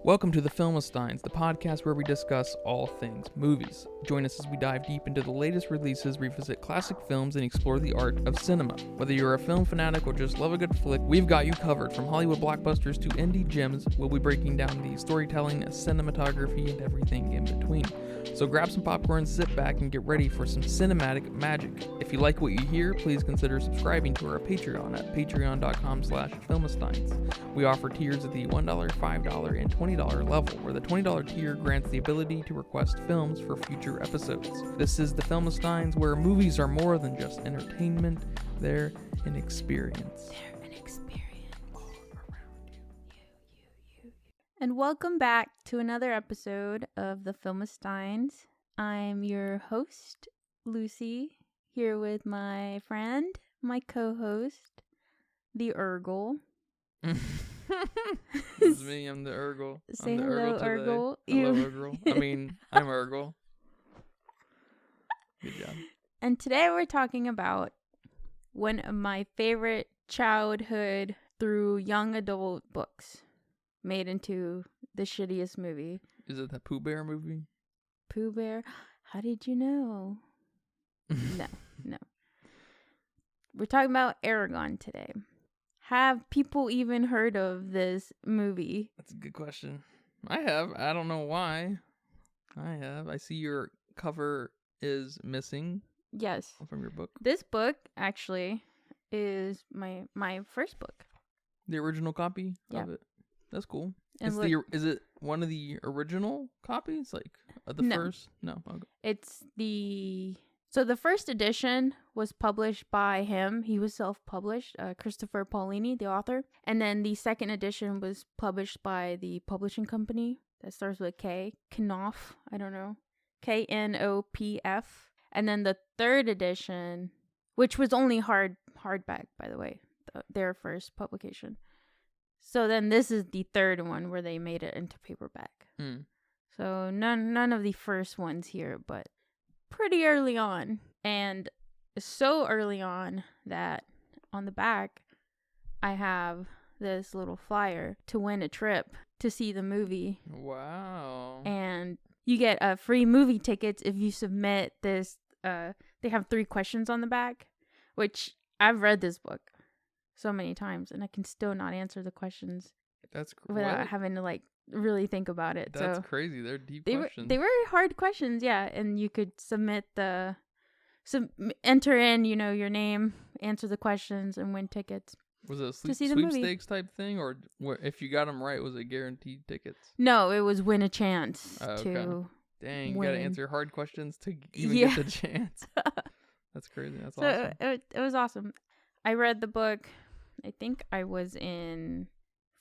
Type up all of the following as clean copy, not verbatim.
Welcome to the Filmistines, the podcast where we discuss all things movies. Join us as we dive deep into the latest releases, revisit classic films, and explore the art of cinema. Whether you're a film fanatic or just love a good flick, we've got you covered. From Hollywood blockbusters to indie gems, we'll be breaking down the storytelling, cinematography, and everything in between. So grab some popcorn, sit back, and get ready for some cinematic magic. If you like what you hear, please consider subscribing to our Patreon at patreon.com/filmistines. We offer tiers at the $1, $5, and $20 level, where the $20 tier grants the ability to request films for future episodes. This is the Filmistines, where movies are more than just entertainment, they're an experience. All around you. And welcome back to another episode of the Filmistines. I'm your host, Lucy, here with my friend, my co-host, the Ergol. It's me, I'm the Ergol. Say I'm the hello, Ergol. Ergol. Hello, Ergol. I'm Ergol. Good job. And today we're talking about one of my favorite childhood through young adult books made into the shittiest movie. Is it that Pooh Bear movie? Pooh Bear? How did you know? No. We're talking about Eragon today. Have people even heard of this movie? That's a good question. I have. I don't know why. I have. I see your cover is missing. Yes. From your book. This book actually is my first book. The original copy of it. That's cool. Is it one of the original copies? Like the first? No. Okay. So the first edition was published by him. He was self-published, Christopher Paolini, the author. And then the second edition was published by the publishing company that starts with K, Knopf, I don't know, Knopf. And then the third edition, which was only hardback, by the way, their first publication. So then this is the third one where they made it into paperback. So none of the first ones here, but pretty early on, and so early on that on the back I have this little flyer to win a trip to see the movie. Wow. And you get free movie tickets if you submit this. They have 3 questions on the back, which I've read this book so many times and I can still not answer the questions. That's without having to really think about it. That's crazy. They're deep questions. They were hard questions, yeah. And you could enter in, your name, answer the questions, and win tickets. Was it a sweepstakes type thing, or if you got them right, was it guaranteed tickets? No, it was win a chance to. Dang, win. You gotta answer hard questions to even get the chance. That's crazy. That's awesome. It was awesome. I read the book. I think I was in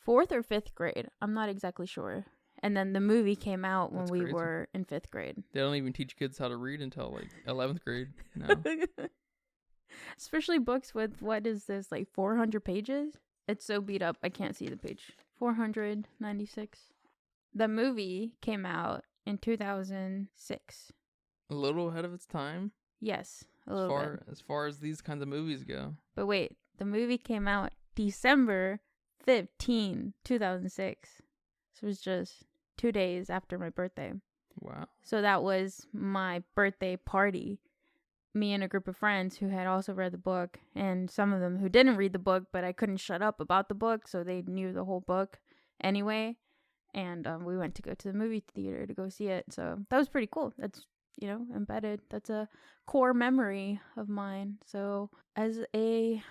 4th or 5th grade. I'm not exactly sure. And then the movie came out when we were in 5th grade. They don't even teach kids how to read until 11th grade. No. Especially books with, 400 pages? It's so beat up, I can't see the page. 496. The movie came out in 2006. A little ahead of its time? Yes, a little bit. As far as these kinds of movies go. But wait, the movie came out December 15, 2006. So it was just 2 days after my birthday. Wow. So that was my birthday party. Me and a group of friends who had also read the book, and some of them who didn't read the book, but I couldn't shut up about the book, so they knew the whole book anyway. And we went to go to the movie theater to go see it. So that was pretty cool. That's, embedded. That's a core memory of mine. So as a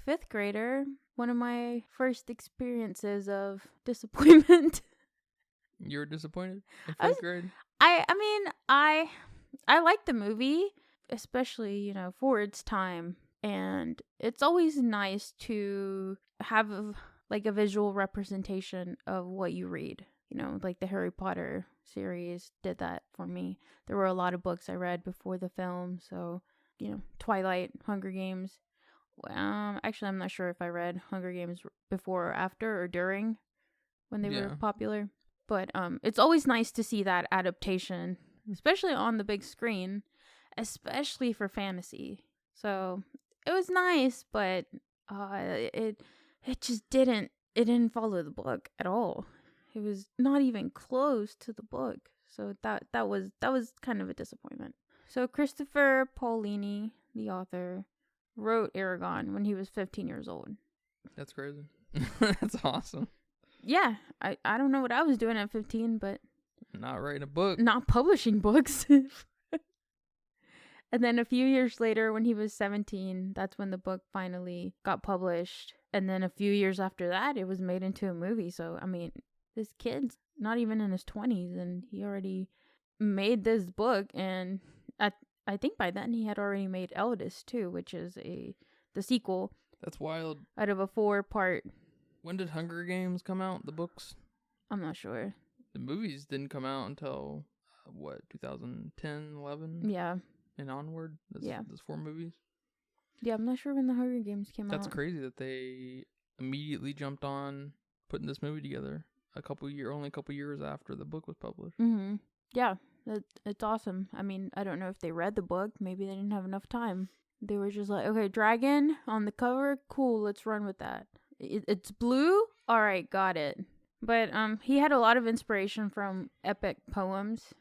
5th grader, one of my first experiences of disappointment. You were disappointed in 5th grade? I liked the movie, especially, for its time. And it's always nice to have a visual representation of what you read. Like the Harry Potter series did that for me. There were a lot of books I read before the film. So, Twilight, Hunger Games. Actually, I'm not sure if I read Hunger Games before or after or during when they were popular. But it's always nice to see that adaptation, especially on the big screen, especially for fantasy. So it was nice, but it just didn't follow the book at all. it was not even close to the book. So that was kind of a disappointment. So Christopher Paolini, the author, wrote Eragon when he was 15 years old. That's crazy. That's awesome. Yeah, I don't know what I was doing at 15, but not writing a book, not publishing books. And then a few years later, when he was 17, that's when the book finally got published. And then a few years after that, it was made into a movie. So, I mean, this kid's not even in his 20s, and he already made this book. And I think by then he had already made Eldest too, which is the sequel. That's wild. Out of a 4-part. When did Hunger Games come out? The books? I'm not sure. The movies didn't come out until 2010, 11? Yeah. And onward? Those 4 movies? Yeah, I'm not sure when the Hunger Games came out. That's crazy that they immediately jumped on putting this movie together only a couple years after the book was published. Mm-hmm. Yeah, it's awesome. I mean, I don't know if they read the book. Maybe they didn't have enough time. They were just like, okay, dragon on the cover. Cool, let's run with that. It's blue? All right, got it. But he had a lot of inspiration from epic poems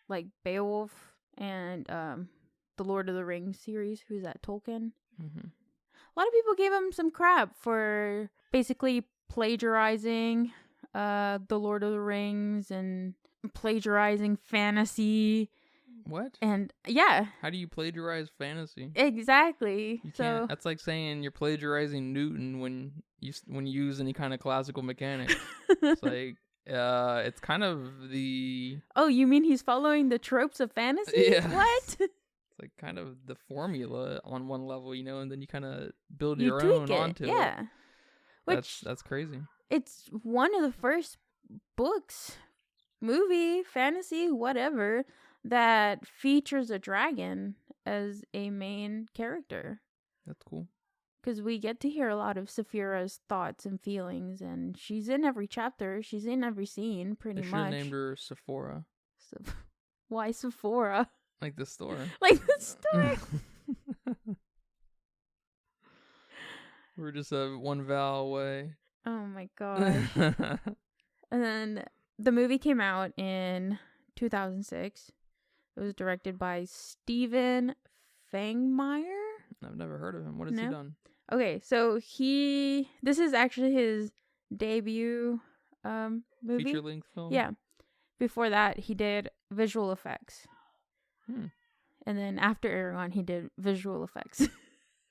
like Beowulf and the Lord of the Rings series. Who's that? Tolkien? Mm-hmm. A lot of people gave him some crap for basically plagiarizing the Lord of the Rings and plagiarizing fantasy. What? And yeah. How do you plagiarize fantasy? Exactly. You can't. That's like saying you're plagiarizing Newton when you use any kind of classical mechanics. It's like it's kind of the... Oh, you mean he's following the tropes of fantasy? Yeah. What? It's like kind of the formula on one level, and then you kind of build your own onto it. Yeah. That's crazy. It's one of the first books, movie, fantasy, whatever, that features a dragon as a main character. That's cool. Because we get to hear a lot of Saphira's thoughts and feelings, and she's in every chapter. She's in every scene, pretty much. They should have named her Sephora. Why Sephora? Like the store. Like the store. We're just one vowel away. Oh my gosh. And then the movie came out in 2006. It was directed by Stephen Fangmeyer. I've never heard of him. What has he done? Okay, so this is actually his debut movie. Feature-length film? Yeah. Before that, he did visual effects. And then after Eragon, he did visual effects.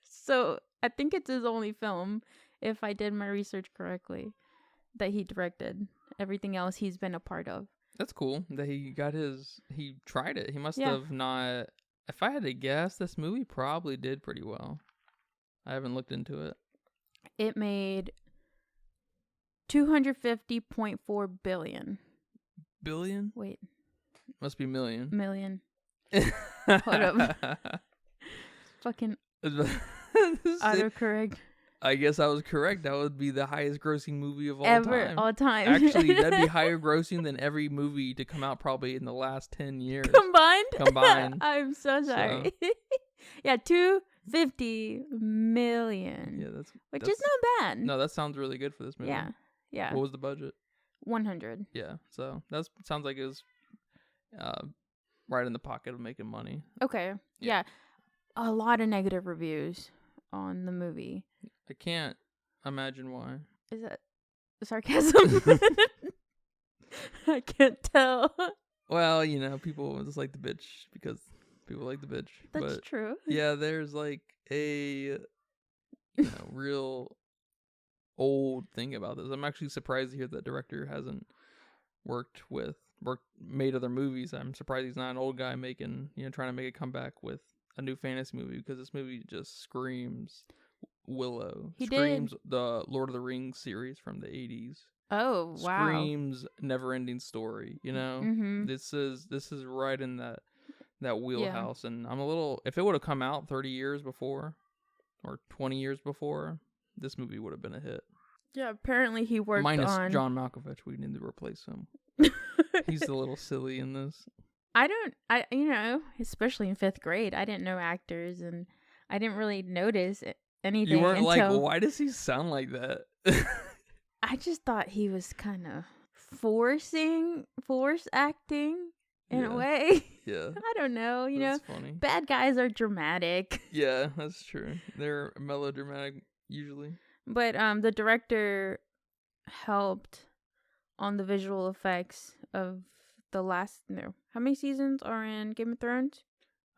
So I think it's his only film, if I did my research correctly, that he directed. Everything else he's been a part of. That's cool that he tried it. He must have not... If I had to guess, this movie probably did pretty well. I haven't looked into it. It made $250.4 billion. Billion? Wait. Must be million. Million. Hold up. Fucking autocorrect. I guess I was correct. That would be the highest grossing movie of all time. Actually, that'd be higher grossing than every movie to come out probably in the last 10 years. Combined? I'm so sorry. Yeah, 250 million. Yeah, which is not bad. No, that sounds really good for this movie. Yeah. What was the budget? 100. Yeah, so that sounds like it was right in the pocket of making money. Okay. Yeah. A lot of negative reviews on the movie. I can't imagine why. Is that sarcasm? I can't tell. Well, people just like the bitch because people like the bitch. That's true. Yeah, there's like a real old thing about this. I'm actually surprised to hear that director hasn't made other movies. I'm surprised he's not an old guy trying to make a comeback with a new fantasy movie, because this movie just screams Willow. Screams the Lord of the Rings series from the 80s. Oh, wow. Screams never-ending story, Mm-hmm. This is right in that wheelhouse. And I'm a little, if it would have come out 30 years before or 20 years before, this movie would have been a hit. Yeah, apparently he worked minus John Malkovich. We need to replace him. He's a little silly in this. Especially in 5th grade, I didn't know actors, and I didn't really notice anything. You weren't like, why does he sound like that? I just thought he was kind of force acting in a way. Yeah. I don't know. That's funny. Bad guys are dramatic. Yeah, that's true. They're melodramatic usually. But the director helped on the visual effects of the last. No, how many seasons are in Game of Thrones?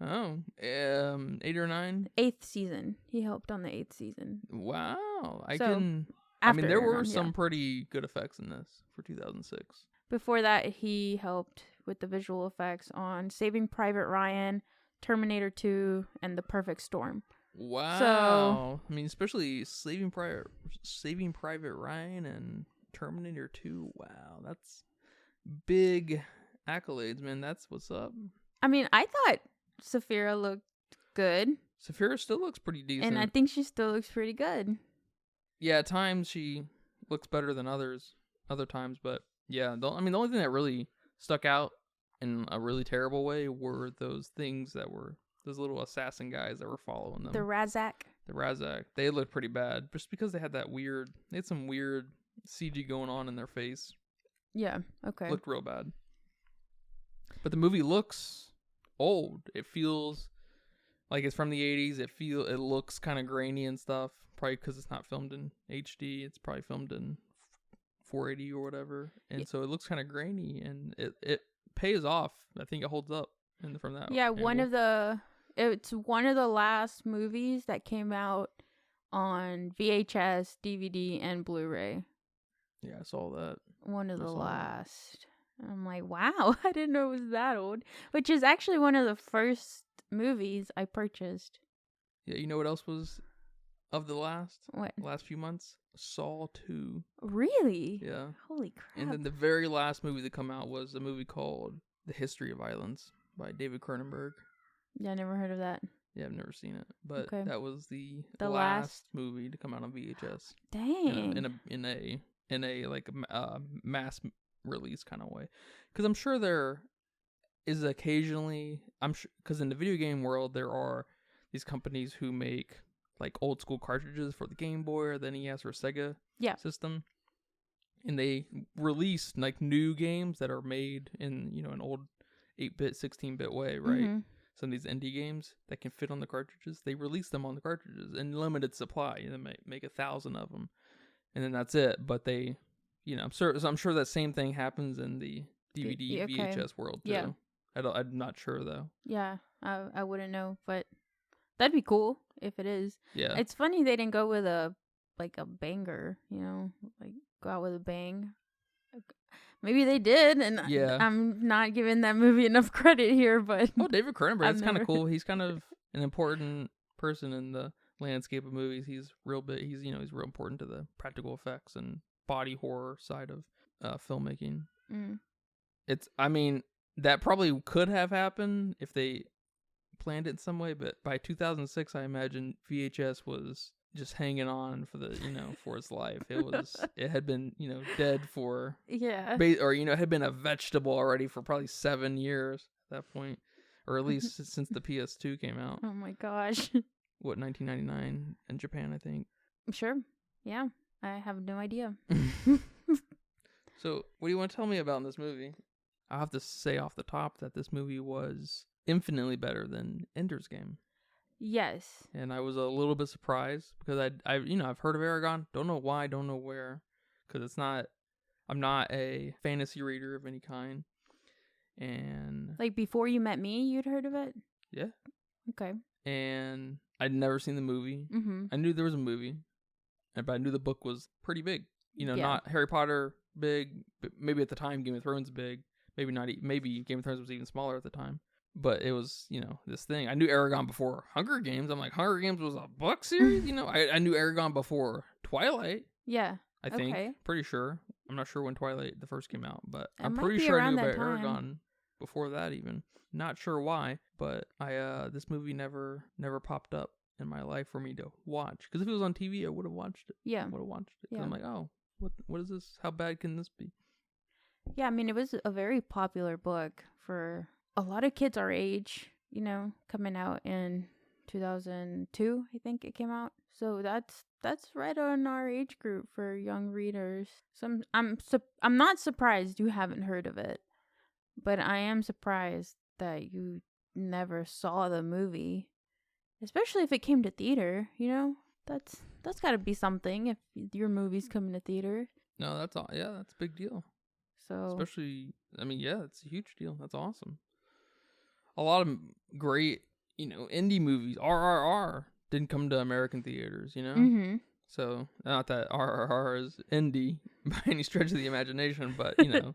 Oh, 8 or 9. 8th season. He helped on the 8th season. Wow, there were some pretty good effects in this for 2006. Before that, he helped with the visual effects on Saving Private Ryan, Terminator 2, and The Perfect Storm. Wow. So, especially Saving Private Ryan and Terminator 2. Wow, that's big accolades, man. That's what's up. I thought Saphira looked good. Saphira still looks pretty decent. And I think she still looks pretty good. Yeah, at times she looks better than other times, but yeah, the only thing that really stuck out in a really terrible way were those things that were those little assassin guys that were following them. The Razak. They looked pretty bad just because they had some weird CG going on in their face. Yeah, okay. Looked real bad. But the movie looks old. It feels like it's from the 80s. It looks kind of grainy and stuff. Probably because it's not filmed in HD. It's probably filmed in 480 or whatever. And so it looks kind of grainy, and it pays off. I think it holds up from that. Yeah, angle. It's one of the last movies that came out on VHS, DVD, and Blu-ray. Yeah, I saw that. One of the last. I'm like, wow, I didn't know it was that old. Which is actually one of the first movies I purchased. Yeah, you know what else was of the last few months? Saw 2. Really? Yeah. Holy crap. And then the very last movie that come out was a movie called The History of Violence by David Cronenberg. Yeah, I never heard of that. Yeah, I've never seen it. But that was the last movie to come out on VHS. Dang. In a like mass release kind of way. Because I'm sure there is occasionally, because in the video game world there are these companies who make like old school cartridges for the Game Boy or the NES or Sega system, and they release like new games that are made in an old 8-bit 16-bit way, right? Mm-hmm. Some of these indie games that can fit on the cartridges, they release them on the cartridges in limited supply. They make 1,000 of them, and then that's it. But they, I'm sure that same thing happens in the DVD VHS world too. Yeah. I'm not sure though. Yeah, I wouldn't know, but that'd be cool if it is. Yeah, it's funny they didn't go with a banger, like go out with a bang. Maybe they did, and I'm not giving that movie enough credit here, but David Cronenberg, that's kind of cool. He's kind of an important person in the landscape of movies. He's real big. He's real important to the practical effects and body horror side of filmmaking. Mm. That probably could have happened if they planned it in some way, but by 2006, I imagine VHS was just hanging on for for its life. It had been dead for it had been a vegetable already for probably 7 years at that point, or at least since the PS2 came out. Oh my gosh. What, 1999 in Japan, I think. Sure. Yeah, I have no idea. So what do you want to tell me about in this movie? I'll have to say off the top that this movie was infinitely better than Ender's Game. Yes. And I was a little bit surprised because I've heard of Eragon. Don't know why, don't know where, because I'm not a fantasy reader of any kind. And like before you met me, you'd heard of it? Yeah. Okay. And I'd never seen the movie. Mm-hmm. I knew there was a movie, but I knew the book was pretty big. Not Harry Potter big, but maybe at the time Game of Thrones big. Maybe not. Maybe Game of Thrones was even smaller at the time. But it was, this thing. I knew Eragon before Hunger Games. I'm like, Hunger Games was a book series? I knew Eragon before Twilight. Yeah. I think. Okay. Pretty sure. I'm not sure when Twilight the first came out, but I'm pretty sure I knew about Eragon before that even. Not sure why, but this movie never popped up in my life for me to watch. Because if it was on TV, I would have watched it. Yeah. Would have watched it. Because I'm like, oh, what is this? How bad can this be? Yeah, it was a very popular book for a lot of kids our age, coming out in 2002, I think it came out. So that's right on our age group for young readers. So I'm not surprised you haven't heard of it, but I am surprised that you never saw the movie, especially if it came to theater. That's got to be something if your movie's coming to theater. No, that's all. Yeah, that's a big deal. So especially, I mean, yeah, it's a huge deal. That's awesome. A lot of great, indie movies, RRR, didn't come to American theaters, Mm-hmm. So, not that RRR is indie by any stretch of the imagination, but, it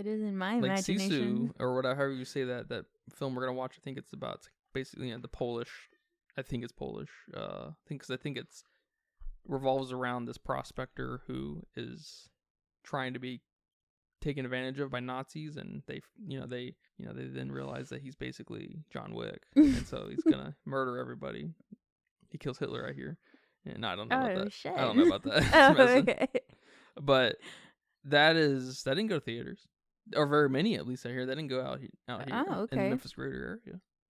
is in my like imagination. Sisu, or whatever, however you say that film we're going to watch, I think it's about basically the Polish, I think it's Polish, I think it's revolves around this prospector who is trying to be taken advantage of by Nazis, and they then realize that he's basically John Wick, and so he's gonna murder everybody. He kills Hitler, I hear. And I don't know about that. Shit. I don't know about that. Okay. But that didn't go to theaters, or very many at least. I hear that didn't go out here in the Memphis greater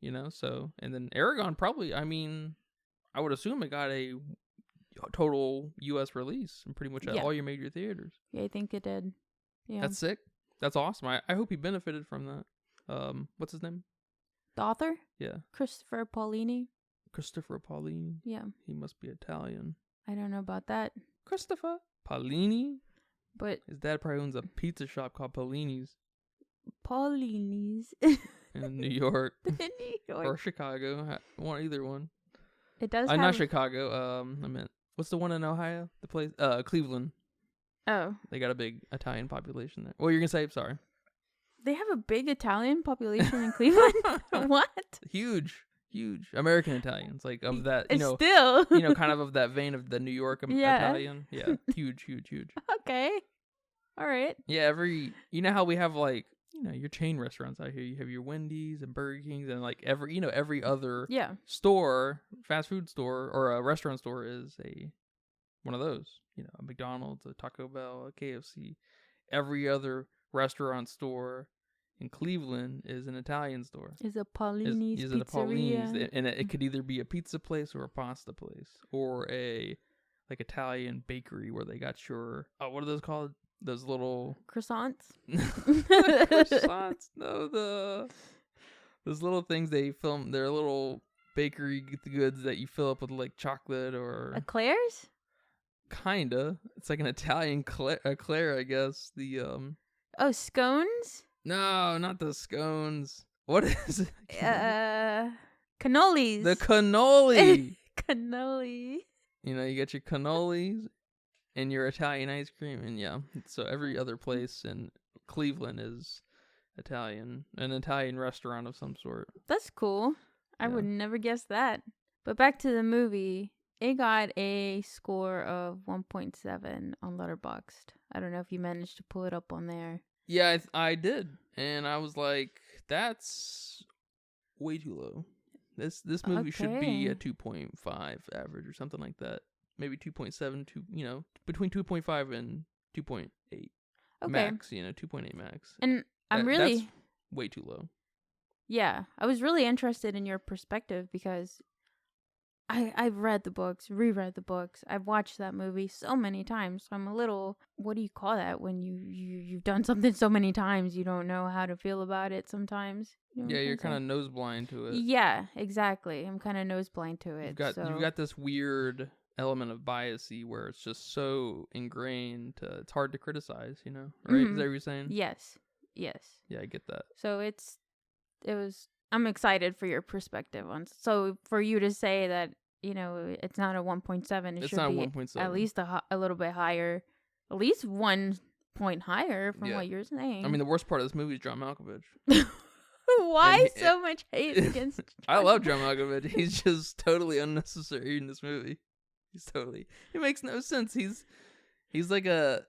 area. So, and then Eragon probably. I mean, I would assume it got a total U.S. release and pretty much at all your major theaters. Yeah, I think it did. Yeah, that's sick. That's awesome. I hope he benefited from that. What's his name? The author? Yeah, Christopher Paolini. Yeah, he must be Italian. I don't know about that. Christopher Paolini. But his dad probably owns a pizza shop called Paolini's in New York. Or Chicago. Either one. It does. Not Chicago. I meant, what's the one in Ohio? The place, Cleveland. Oh. They got a big Italian population there. What were you gonna say? Sorry. They have a big Italian population in Cleveland. What? Huge American Italians, like of that. Still. Kind of that vein of the New York Italian. Yeah. Huge. Okay. All right. Yeah. How we have like. Your chain restaurants out here. You have your Wendy's and Burger Kings, and like every other store, fast food store or a restaurant store is one of those. A McDonald's, a Taco Bell, a KFC. Every other restaurant store in Cleveland is an Italian store. Is a Paolini's is it a pizzeria? Paolini's? And it could either be a pizza place or a pasta place or a like Italian bakery where they got your what are those called? Those little croissants. Croissants. No, those little things they film. They're little bakery goods that you fill up with like chocolate or eclairs. Kinda. It's like an Italian eclair, I guess. The scones. No, not the scones. What is it? Cannolis. The cannoli. Cannoli. You get your cannolis and your Italian ice cream, and so every other place in Cleveland is Italian, an Italian restaurant of some sort. That's cool. I would never guess that. But back to the movie, it got a score of 1.7 on Letterboxd. I don't know if you managed to pull it up on there. Yeah, I did, and I was like, that's way too low. This movie should be a 2.5 average or something like that. Maybe 2.7, between 2.5 and 2.8 max, 2.8 max. And that's way too low. Yeah, I was really interested in your perspective because I've read the books, reread the books. I've watched that movie so many times. So I'm a little, what do you call that when you've done something so many times you don't know how to feel about it sometimes? You're kind of nose blind to it. Yeah, exactly. I'm kind of nose blind to it. You've got this weird element of biasy where it's just so ingrained it's hard to criticize, right? Mm-hmm. Is that what you're saying? Yes. Yeah, I get that. So I'm excited for your perspective on, so for you to say that, it's not a 1.7, it's not be 1.7. At least a little bit higher, at least 1 point higher from what you're saying. I mean, the worst part of this movie is John Malkovich. Why so much hate against John? I love John Malkovich. He's just totally unnecessary in this movie. It makes no sense. He's like a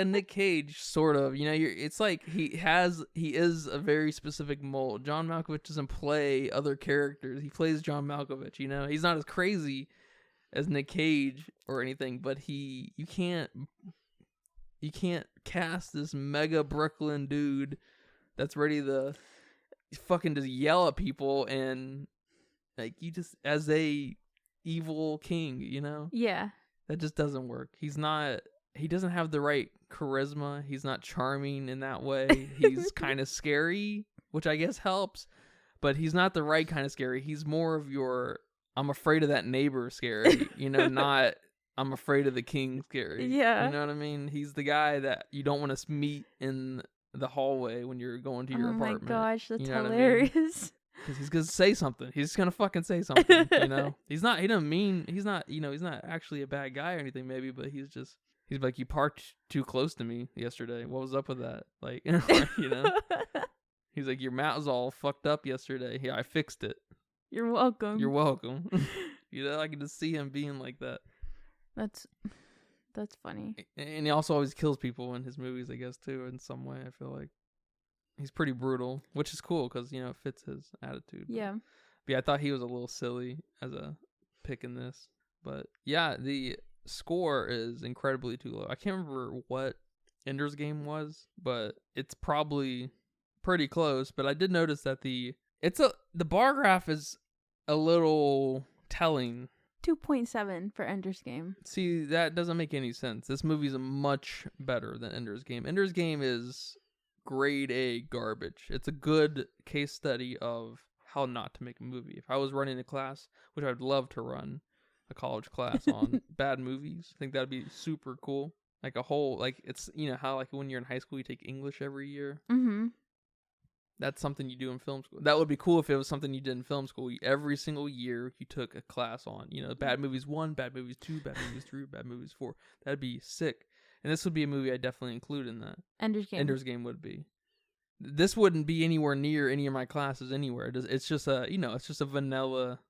Nick Cage sort of, it's like he is a very specific mold. John Malkovich doesn't play other characters. He plays John Malkovich, He's not as crazy as Nick Cage or anything, but you can't cast this mega Brooklyn dude that's ready to fucking just yell at people and Like, you just, as a evil king, you know? Yeah. That just doesn't work. He doesn't have the right charisma. He's not charming in that way. He's kind of scary, which I guess helps, but he's not the right kind of scary. He's more of your, I'm afraid of that neighbor scary, you know, not I'm afraid of the king scary. Yeah. You know what I mean? He's the guy that you don't want to meet in the hallway when you're going to your apartment. Oh my gosh, that's you know hilarious. Because he's gonna say something. He's just gonna fucking say something. You know, he's not actually a bad guy or anything. Maybe, but he's like, you parked too close to me yesterday. What was up with that? Like, you know, he's like, your mat was all fucked up yesterday. Yeah, I fixed it. You're welcome. You're welcome. You know, I can just see him being like that. That's funny. And he also always kills people in his movies, I guess, too, in some way. I feel like he's pretty brutal, which is cool because, you know, it fits his attitude. Yeah. But yeah, I thought he was a little silly as a pick in this. But yeah, the score is incredibly too low. I can't remember what Ender's Game was, but it's probably pretty close. But I did notice that the bar graph is a little telling. 2.7 for Ender's Game. See, that doesn't make any sense. This movie's much better than Ender's Game. Ender's Game is grade A garbage. It's a good case study of how not to make a movie. If I was running a class, which I'd love to run a college class on bad movies, I think that'd be super cool. Like a whole, like, it's, you know, how like when you're in high school you take English every year. Mm-hmm. That's something you do in film school. That would be cool if it was something you did in film school. Every single year you took a class on, you know, bad movies 1, bad movies 2, bad movies 3, bad movies 4. That'd be sick. And this would be a movie I'd definitely include in that. Ender's Game would be. This wouldn't be anywhere near any of my classes anywhere. It's just a vanilla,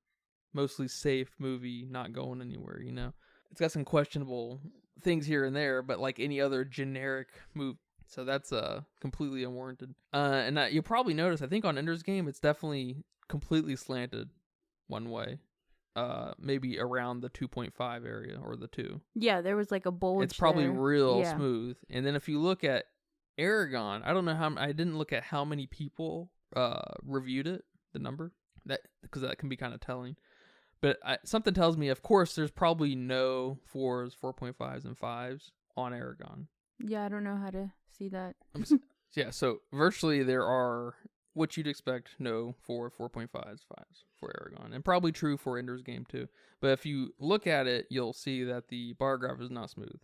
mostly safe movie, not going anywhere, you know. It's got some questionable things here and there, but like any other generic movie. So that's completely unwarranted. And you'll probably notice, I think on Ender's Game, it's definitely completely slanted one way. Maybe around the 2.5 area or the 2. Yeah, there was like a bulge. It's probably there. real smooth. And then if you look at Eragon, I don't know I didn't look at how many people reviewed it, the number, because that can be kind of telling. But something tells me, of course, there's probably no 4s, 4.5s, and 5s on Eragon. Yeah, I don't know how to see that. Yeah, so virtually there are what you'd expect, no 4, 4.5s, 5s for Eragon. And probably true for Ender's Game too. But if you look at it, you'll see that the bar graph is not smooth.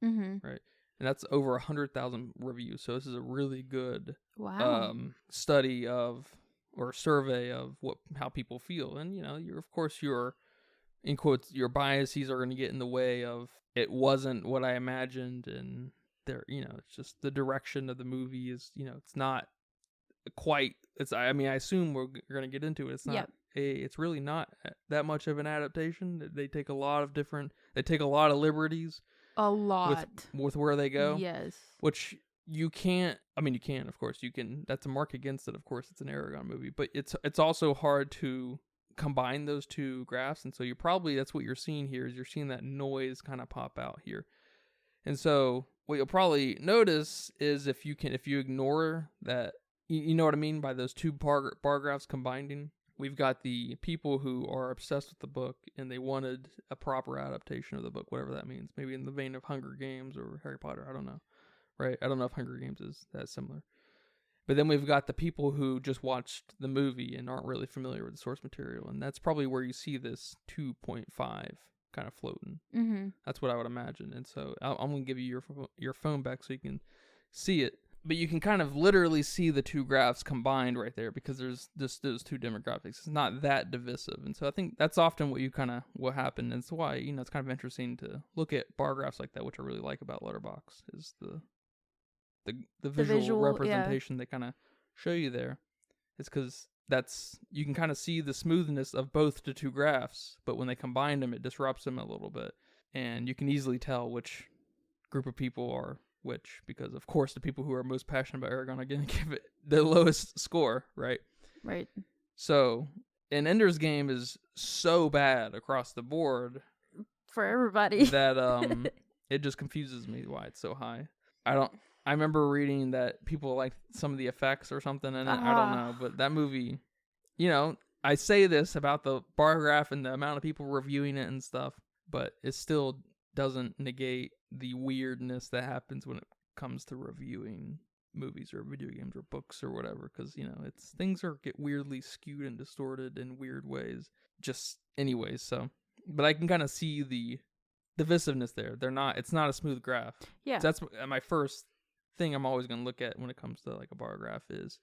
Mm-hmm. Right? And that's over 100,000 reviews. So this is a really good study of, or survey of how people feel. And, you know, your in quotes, your biases are going to get in the way of it wasn't what I imagined, and there, you know, it's just the direction of the movie is, you know, it's not quite, I assume we're going to get into it. It's not it's really not that much of an adaptation. They take a lot of liberties. A lot. With where they go. Yes. Which you can't, you can, of course, that's a mark against it. Of course, it's an Eragon movie, but it's also hard to combine those two graphs. And so that's what you're seeing here, is you're seeing that noise kind of pop out here. And so what you'll probably notice is if you ignore that, you know what I mean by those two bar graphs combining. We've got the people who are obsessed with the book and they wanted a proper adaptation of the book, whatever that means. Maybe in the vein of Hunger Games or Harry Potter. I don't know. Right? I don't know if Hunger Games is that similar. But then we've got the people who just watched the movie and aren't really familiar with the source material. And that's probably where you see this 2.5 kind of floating. Mm-hmm. That's what I would imagine. And so I'm going to give you your phone back so you can see it. But you can kind of literally see the two graphs combined right there because there's just those two demographics. It's not that divisive. And so I think that's often what happened. And it's why, you know, it's kind of interesting to look at bar graphs like that, which I really like about Letterboxd, is the visual representation they kind of show you there. It's because you can kind of see the smoothness of both the two graphs, but when they combine them, it disrupts them a little bit. And you can easily tell which group of people are which, because of course the people who are most passionate about Eragon are going to give it the lowest score, right? Right. So, and Ender's Game is so bad across the board for everybody that it just confuses me why it's so high. I remember reading that people like some of the effects or something in it. I don't know, but that movie, you know, I say this about the bar graph and the amount of people reviewing it and stuff, but it still doesn't negate the weirdness that happens when it comes to reviewing movies or video games or books or whatever, because it's things get weirdly skewed and distorted in weird ways. Just anyways, so but I can kind of see the divisiveness there. It's not a smooth graph. Yeah, so that's my first thing I'm always going to look at when it comes to like a bar graph is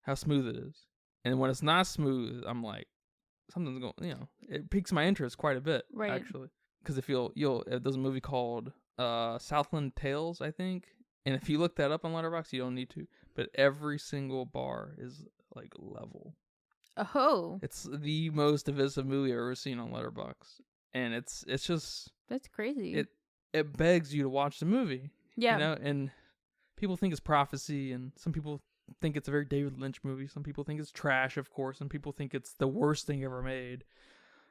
how smooth it is. And when it's not smooth, I'm like, something's going, it piques my interest quite a bit, right? Actually, because if there's a movie called Southland Tales, I think, and if you look that up on Letterboxd, you don't need to, but every single bar is like level. Oh, it's the most divisive movie I've ever seen on Letterboxd, and it's just that's crazy. It begs you to watch the movie, yeah, and people think it's prophecy, and some people think it's a very David Lynch movie. Some people think it's trash, of course. Some people think it's the worst thing ever made,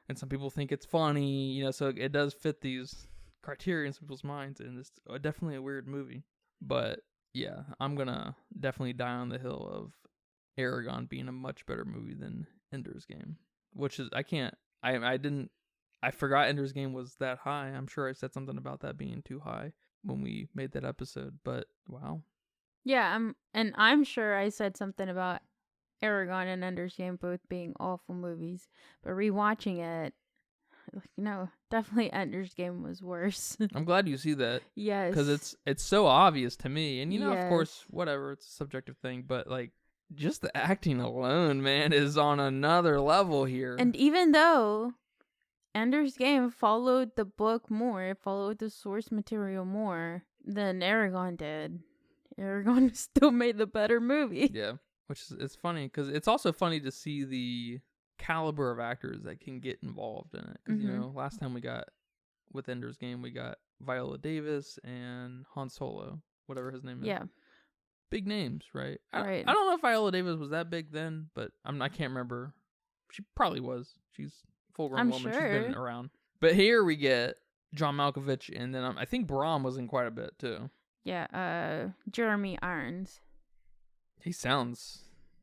and some people think it's funny. So it does fit these criteria in some people's minds, and it's definitely a weird movie. But yeah, I'm gonna definitely die on the hill of Eragon being a much better movie than Ender's Game, which is I forgot Ender's Game was that high. I'm sure I said something about that being too high when we made that episode, but wow. Yeah, I'm sure I said something about Eragon and Ender's Game both being awful movies, but rewatching it, definitely Ender's Game was worse. I'm glad you see that. Yes. Because it's so obvious to me, and of course, whatever, it's a subjective thing, but like just the acting alone, man, is on another level here. And even though Ender's Game followed the book more, it followed the source material more than Eragon did, Eragon still made the better movie. Yeah, which is it's funny because it's also funny to see the caliber of actors that can get involved in it. Because last time we got with Ender's Game, we got Viola Davis and Han Solo, whatever his name is. Yeah, big names, right? Right. I don't know if Viola Davis was that big then, but I can't remember. She probably was. She's a full-grown woman. Sure. She's been around. But here we get John Malkovich, and then I think Brom was in quite a bit too. Yeah, Jeremy Irons. He sounds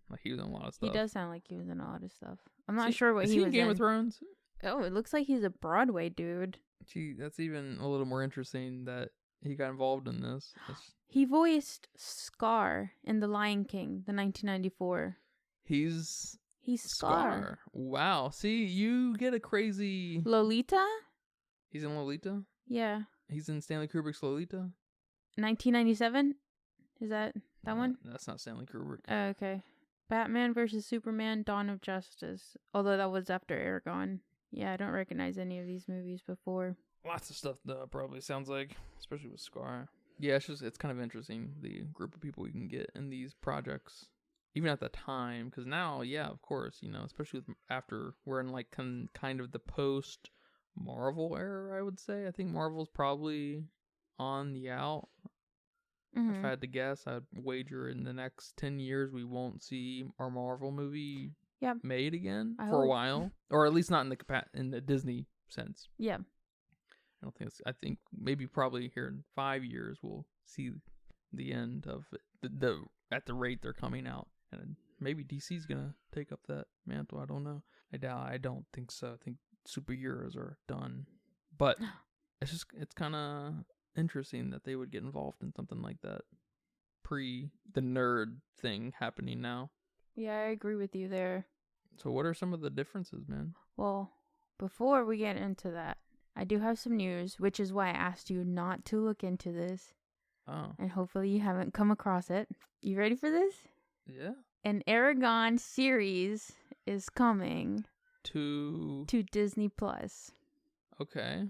like he was in a lot of stuff. He does sound like he was in a lot of stuff. I'm not sure what he was in Game of Thrones? Oh, it looks like he's a Broadway dude. Gee, that's even a little more interesting that he got involved in this. He voiced Scar in The Lion King, the 1994. He's Scar. Wow. See, you get a crazy... Lolita? He's in Lolita? Yeah. He's in Stanley Kubrick's Lolita? 1997? Is that one? That's not Stanley Kubrick. Okay. Batman vs. Superman, Dawn of Justice. Although that was after Eragon. Yeah, I don't recognize any of these movies before. Lots of stuff, though, probably sounds like, especially with Scar. Yeah, it's kind of interesting, the group of people we can get in these projects, even at the time, because now, yeah, of course, especially after we're in like kind of the post-Marvel era, I would say. I think Marvel's probably on the out. If I had to guess, I'd wager in the next 10 years we won't see our Marvel movie made again for a while, or at least not in the Disney sense. Yeah. I think maybe probably here in 5 years we'll see the end of the at the rate they're coming out, and maybe DC's gonna take up that mantle. I don't know. I don't think so. I think superheroes are done, but it's kind of interesting that they would get involved in something like that pre the nerd thing happening now. Yeah, I agree with you there. So what are some of the differences, man? Well, before we get into that, I do have some news, which is why I asked you not to look into this. Oh. And hopefully you haven't come across it. You ready for this? Yeah. An Eragon series is coming to Disney Plus. Okay.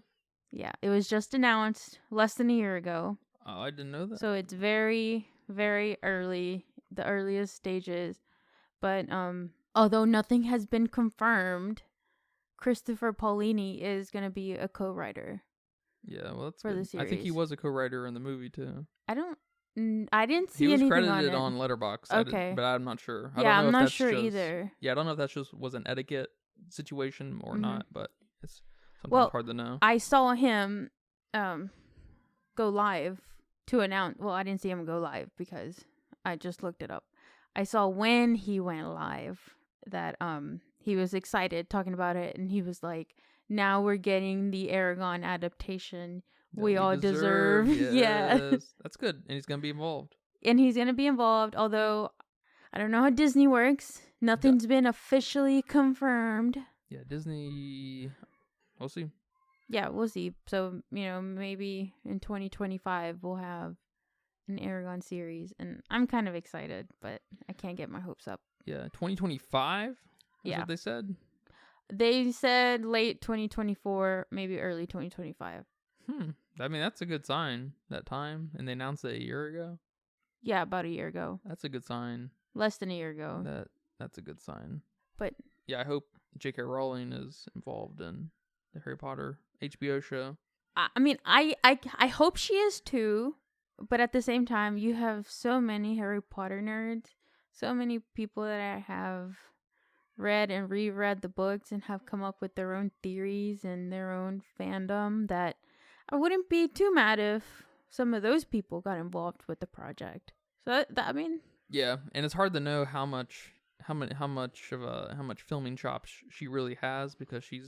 Yeah, it was just announced less than a year ago. Oh, I didn't know that. So it's very, very early, the earliest stages. But although nothing has been confirmed, Christopher Paolini is going to be a co-writer. Yeah, well, that's for good. the series. I think he was a co-writer in the movie too. I didn't see anything on it. He was credited on Letterboxd. Okay, but I'm not sure. I'm not sure either. Yeah, I don't know if that just was an etiquette situation or not, but it's sometimes hard to know. I saw him go live to announce. Well, I didn't see him go live because I just looked it up. I saw when he went live that he was excited talking about it, and he was like, now we're getting the Eragon adaptation we all deserve. Yes. Yeah. That's good. And he's going to be involved. And he's going to be involved, although I don't know how Disney works. Nothing's been officially confirmed. Yeah, Disney, we'll see. Yeah, we'll see. So, maybe in 2025 we'll have an Eragon series, and I'm kind of excited, but I can't get my hopes up. Yeah, 2025? Yeah. What they said? They said late 2024, maybe early 2025. I mean, that's a good sign, that time. And they announced it a year ago? Yeah, about a year ago. That's a good sign. Less than a year ago. That's a good sign. But yeah, I hope J.K. Rowling is involved in the Harry Potter HBO show. I mean, I hope she is too. But at the same time, you have so many Harry Potter nerds. So many people that have read and reread the books and have come up with their own theories and their own fandom that I wouldn't be too mad if some of those people got involved with the project. So I mean, yeah, and it's hard to know how much filming chops she really has, because she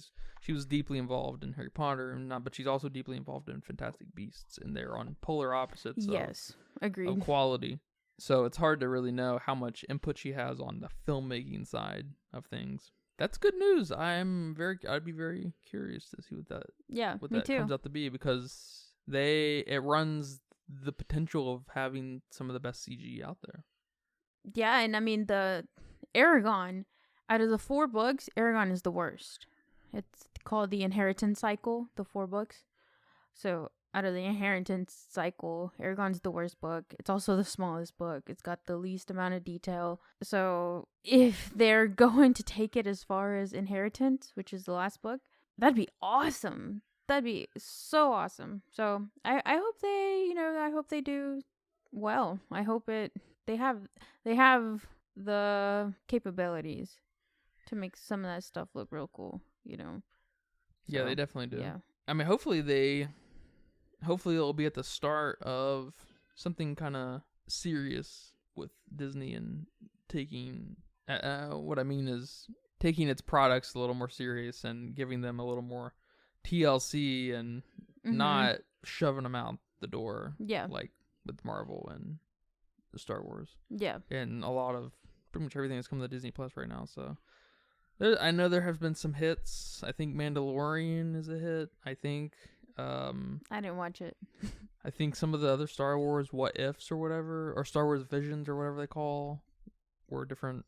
was deeply involved in Harry Potter, but she's also deeply involved in Fantastic Beasts, and they're on polar opposites. Yes, agreed. Of quality. So it's hard to really know how much input she has on the filmmaking side of things. That's good news. I'd be very curious to see what that comes out to be, because it runs the potential of having some of the best CG out there. Yeah, and I mean, the Eragon, out of the 4 books, Eragon is the worst. It's called the Inheritance Cycle, the 4 books. So out of the Inheritance Cycle, Eragon's the worst book. It's also the smallest book. It's got the least amount of detail. So if they're going to take it as far as Inheritance, which is the last book, that'd be awesome. That'd be so awesome. So I hope I hope they do well. I hope they have the capabilities to make some of that stuff look real cool, Yeah, they definitely do. Yeah. I mean, hopefully it'll be at the start of something kind of serious with Disney, and taking what I mean is taking its products a little more serious and giving them a little more TLC, and not shoving them out the door. Yeah. Like with Marvel and the Star Wars. Yeah. And a lot of pretty much everything that's coming to Disney Plus right now. So I know there have been some hits. I think Mandalorian is a hit. I think I didn't watch it. I think some of the other Star Wars What Ifs or whatever, or Star Wars Visions or whatever they call, where different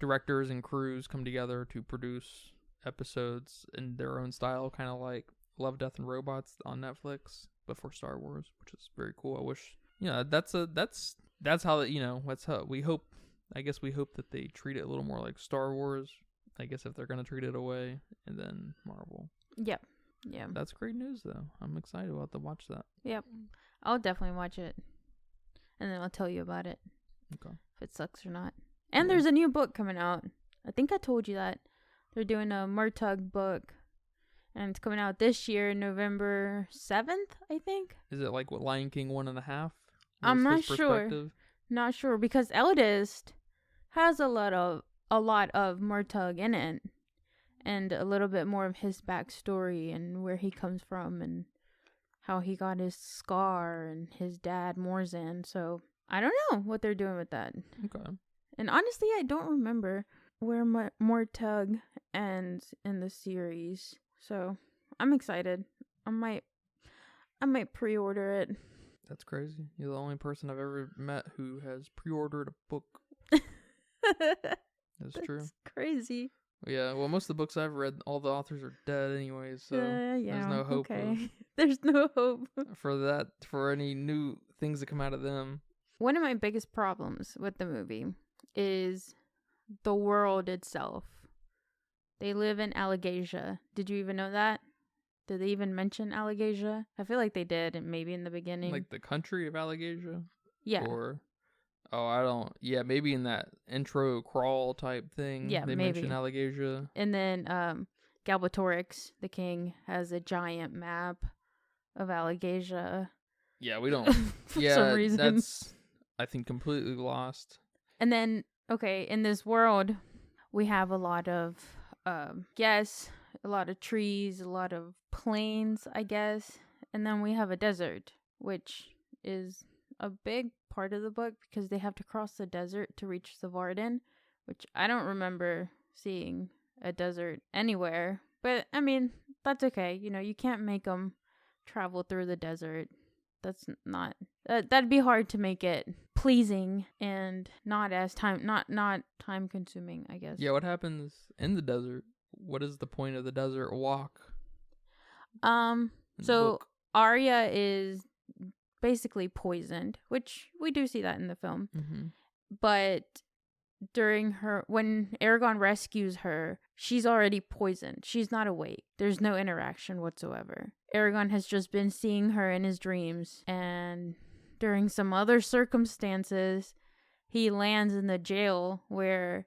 directors and crews come together to produce episodes in their own style, kind of like Love, Death, and Robots on Netflix, but for Star Wars, which is very cool. I wish, that's how that's how we hope. I guess we hope that they treat it a little more like Star Wars. I guess if they're gonna treat it away, and then Marvel. Yep. Yeah. That's great news, though. I'm excited about to watch that. Yep. I'll definitely watch it, and then I'll tell you about it. Okay. If it sucks or not. And there's a new book coming out. I think I told you that. They're doing a Murtagh book, and it's coming out this year, November 7th, I think. Is it like what Lion King 1.5? I'm not sure. Not sure, because Eldest has a lot of Murtagh in it, and a little bit more of his backstory and where he comes from and how he got his scar and his dad Morzan. So I don't know what they're doing with that. Okay. And honestly, I don't remember where Murtagh ends in the series. So I'm excited. I might pre-order it. That's crazy. You're the only person I've ever met who has pre-ordered a book. That's true. Crazy. Yeah, well, most of the books I've read, all the authors are dead anyways, so there's no hope. Okay. There's no hope for any new things that come out of them. One of my biggest problems with the movie is the world itself. They live in Allegasia. Did you even know that? Did they even mention Allegasia? I feel like they did, and maybe in the beginning. Like the country of Allegasia? Yeah. Or, maybe in that intro crawl type thing. Yeah, they maybe. mention Allegasia. And then Galbatorix, the king, has a giant map of Allegasia. Yeah, we don't. For some reason. That's, I think, completely lost. And then, okay, in this world, we have a lot of, a lot of trees, a lot of plains, I guess. And then we have a desert, which is a big part of the book because they have to cross the desert to reach the Varden, which I don't remember seeing a desert anywhere. But, I mean, that's okay. You know, you can't make them travel through the desert. That's not... that'd be hard to make it pleasing and not as not time consuming, I guess. Yeah, what happens in the desert? What is the point of the desert walk? So Arya is basically poisoned, which we do see that in the film. Mm-hmm. But when Eragon rescues her, she's already poisoned. She's not awake. There's no interaction whatsoever. Eragon has just been seeing her in his dreams, and during some other circumstances, he lands in the jail where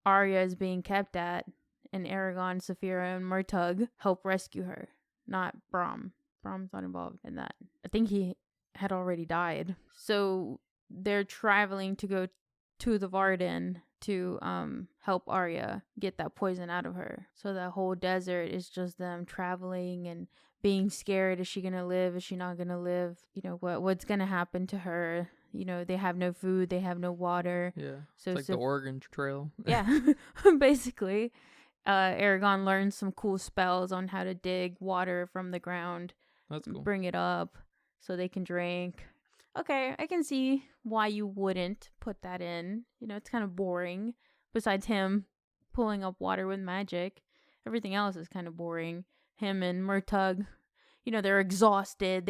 Arya is being kept at, and Eragon, Saphira, and Murtagh help rescue her. Not Brom. Brom's not involved in that. I think he had already died. So they're traveling to go to the Varden to help Arya get that poison out of her. So that whole desert is just them traveling and being scared. Is she gonna live? Is she not gonna live? You know, what's gonna happen to her? You know, they have no food, they have no water. Yeah, so it's like the Oregon Trail. Yeah, basically. Eragon learns some cool spells on how to dig water from the ground. That's cool. Bring it up so they can drink. Okay, I can see why you wouldn't put that in. You know, it's kind of boring. Besides him pulling up water with magic, everything else is kind of boring. Him and Murtagh, you know, they're exhausted.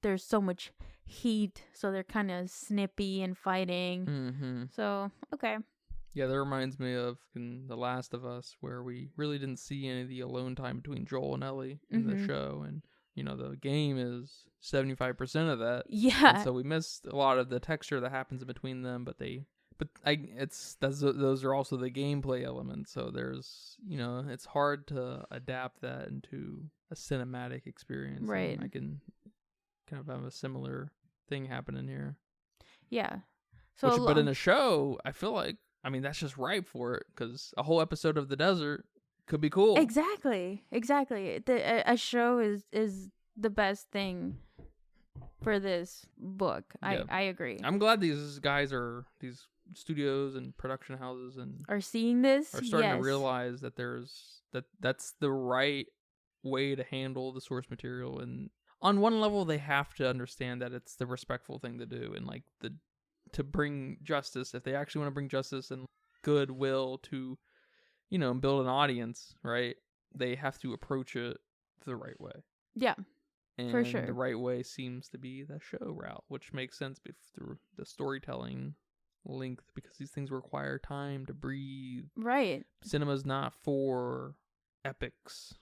There's so much heat, so they're kind of snippy and fighting. Mm-hmm. So, okay. Yeah, that reminds me of in The Last of Us, where we really didn't see any of the alone time between Joel and Ellie in the show, and you know, the game is 75% of that. Yeah. And so we missed a lot of the texture that happens in between them, those are also the gameplay elements. So there's, you know, it's hard to adapt that into a cinematic experience. Right. And I can kind of have a similar thing happening here. Yeah. But in a show, I feel like, I mean, that's just ripe for it, because a whole episode of the desert could be cool. Exactly. A show is the best thing for this book. Yeah. I agree. I'm glad these studios and production houses are seeing this. Are starting to realize that that's the right way to handle the source material, and on one level they have to understand that it's the respectful thing to do, and like to bring justice, if they actually want to bring justice and goodwill to, you know, build an audience, right? They have to approach it the right way. Yeah, and for sure. The right way seems to be the show route, which makes sense through the storytelling length, because these things require time to breathe. Right. Cinema's not for epics.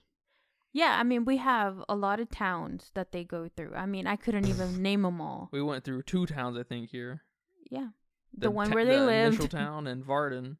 Yeah, I mean, we have a lot of towns that they go through. I mean, I couldn't even name them all. We went through 2 towns, I think, here. Yeah. The one where they lived. The initial town and Varden.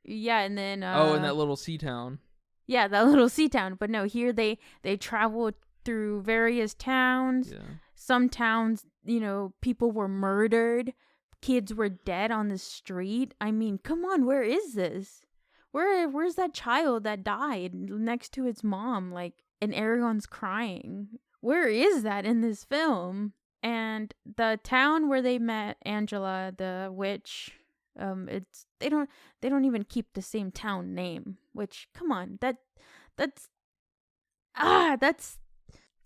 Yeah, and then... and that little sea town. Yeah, that little sea town. But no, here they travel through various towns. Yeah. Some towns, you know, people were murdered. Kids were dead on the street. I mean, come on, where is this? Where's that child that died next to its mom? Like, and Eragon's crying. Where is that in this film? And the town where they met Angela, the witch, they don't even keep the same town name. Which, come on, that's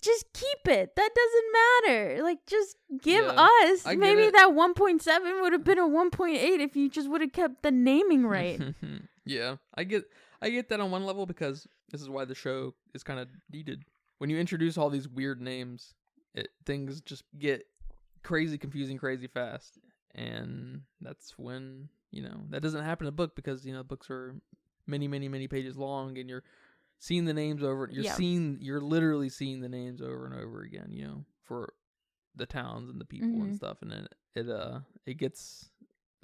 just keep it. That doesn't matter. Like, just give us. Maybe that 1.7 would have been a 1.8 if you just would have kept the naming right. Yeah, I get that on one level, because this is why the show is kind of needed. When you introduce all these weird names, things just get crazy confusing crazy fast, and that's when, you know, that doesn't happen in a book, because, you know, books are many pages long, and you're seeing the names over. You're literally seeing the names over and over again, you know, for the towns and the people and stuff, and then it gets.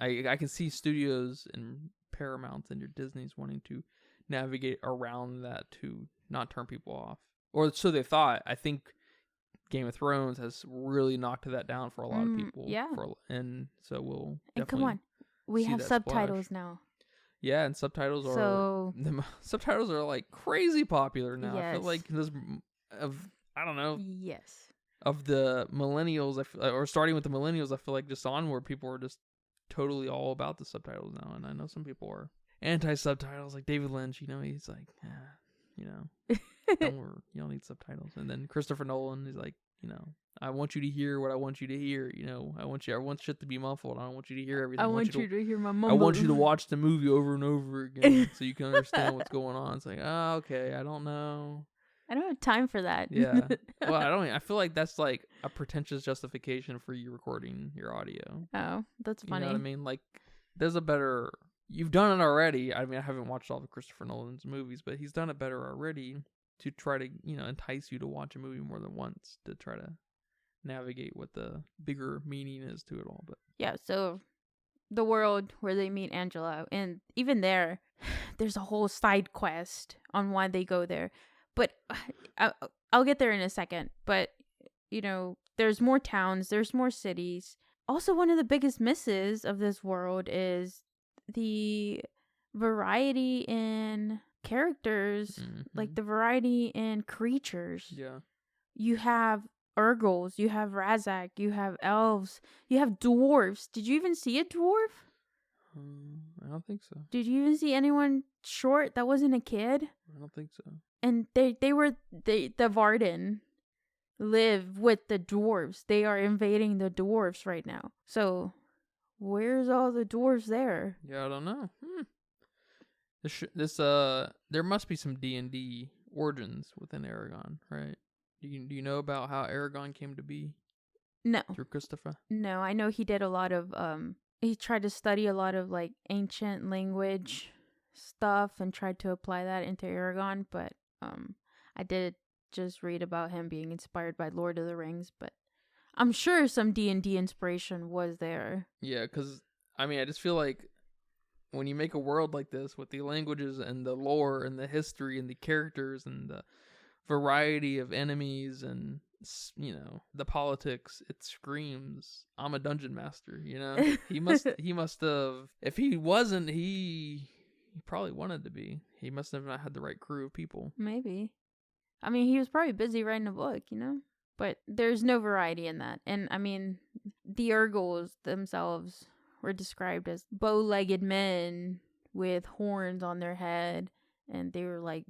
I can see studios and Paramounts and your Disneys wanting to navigate around that to not turn people off, or so they thought. I think Game of Thrones has really knocked that down for a lot of people. Yeah, and so we'll. And come on, we have subtitles now. Yeah, and subtitles subtitles are like crazy popular now. Yes. I feel like this I don't know. Yes. Of the millennials, or starting with the millennials, I feel like just onward, people are just totally all about the subtitles now. And I know some people are anti-subtitles, like David Lynch. He's like, you don't need subtitles. And then Christopher Nolan is like, I want you to hear what I want you to hear. I want shit to be muffled. I don't want you to hear everything. I want you to hear my mumble. I want you to watch the movie over and over again so you can understand what's going on. It's like, okay, I don't know. I don't have time for that. Yeah. Well, I feel like that's like a pretentious justification for you recording your audio. Oh, that's funny. You know what I mean? Like, there's a better... You've done it already. I mean, I haven't watched all of Christopher Nolan's movies, but he's done it better already to try to, entice you to watch a movie more than once, to try to navigate what the bigger meaning is to it all. But yeah, so the world where they meet Angela, and even there's a whole side quest on why they go there. But I'll get there in a second. But, there's more towns, there's more cities. Also, one of the biggest misses of this world is the variety in characters, like the variety in creatures. Yeah. You have Urgles, you have Razak, you have elves, you have dwarves. Did you even see a dwarf? I don't think so. Did you even see anyone short that wasn't a kid? I don't think so. And the Varden live with the dwarves. They are invading the dwarves right now. So, where's all the dwarves there? Yeah, I don't know. There must be some D&D origins within Eragon, right? Do you know about how Eragon came to be? No. Through Christopher? No, I know he did a lot of he tried to study a lot of like ancient language stuff and tried to apply that into Eragon, but I did just read about him being inspired by Lord of the Rings, but I'm sure some D&D inspiration was there. Yeah, because I just feel like when you make a world like this with the languages and the lore and the history and the characters and the variety of enemies and the politics, it screams, I'm a dungeon master. He must have, if he wasn't, he probably wanted to be. He must have not had the right crew of people. Maybe. He was probably busy writing a book, but there's no variety in that. And the Urgles themselves were described as bow-legged men with horns on their head, and they were like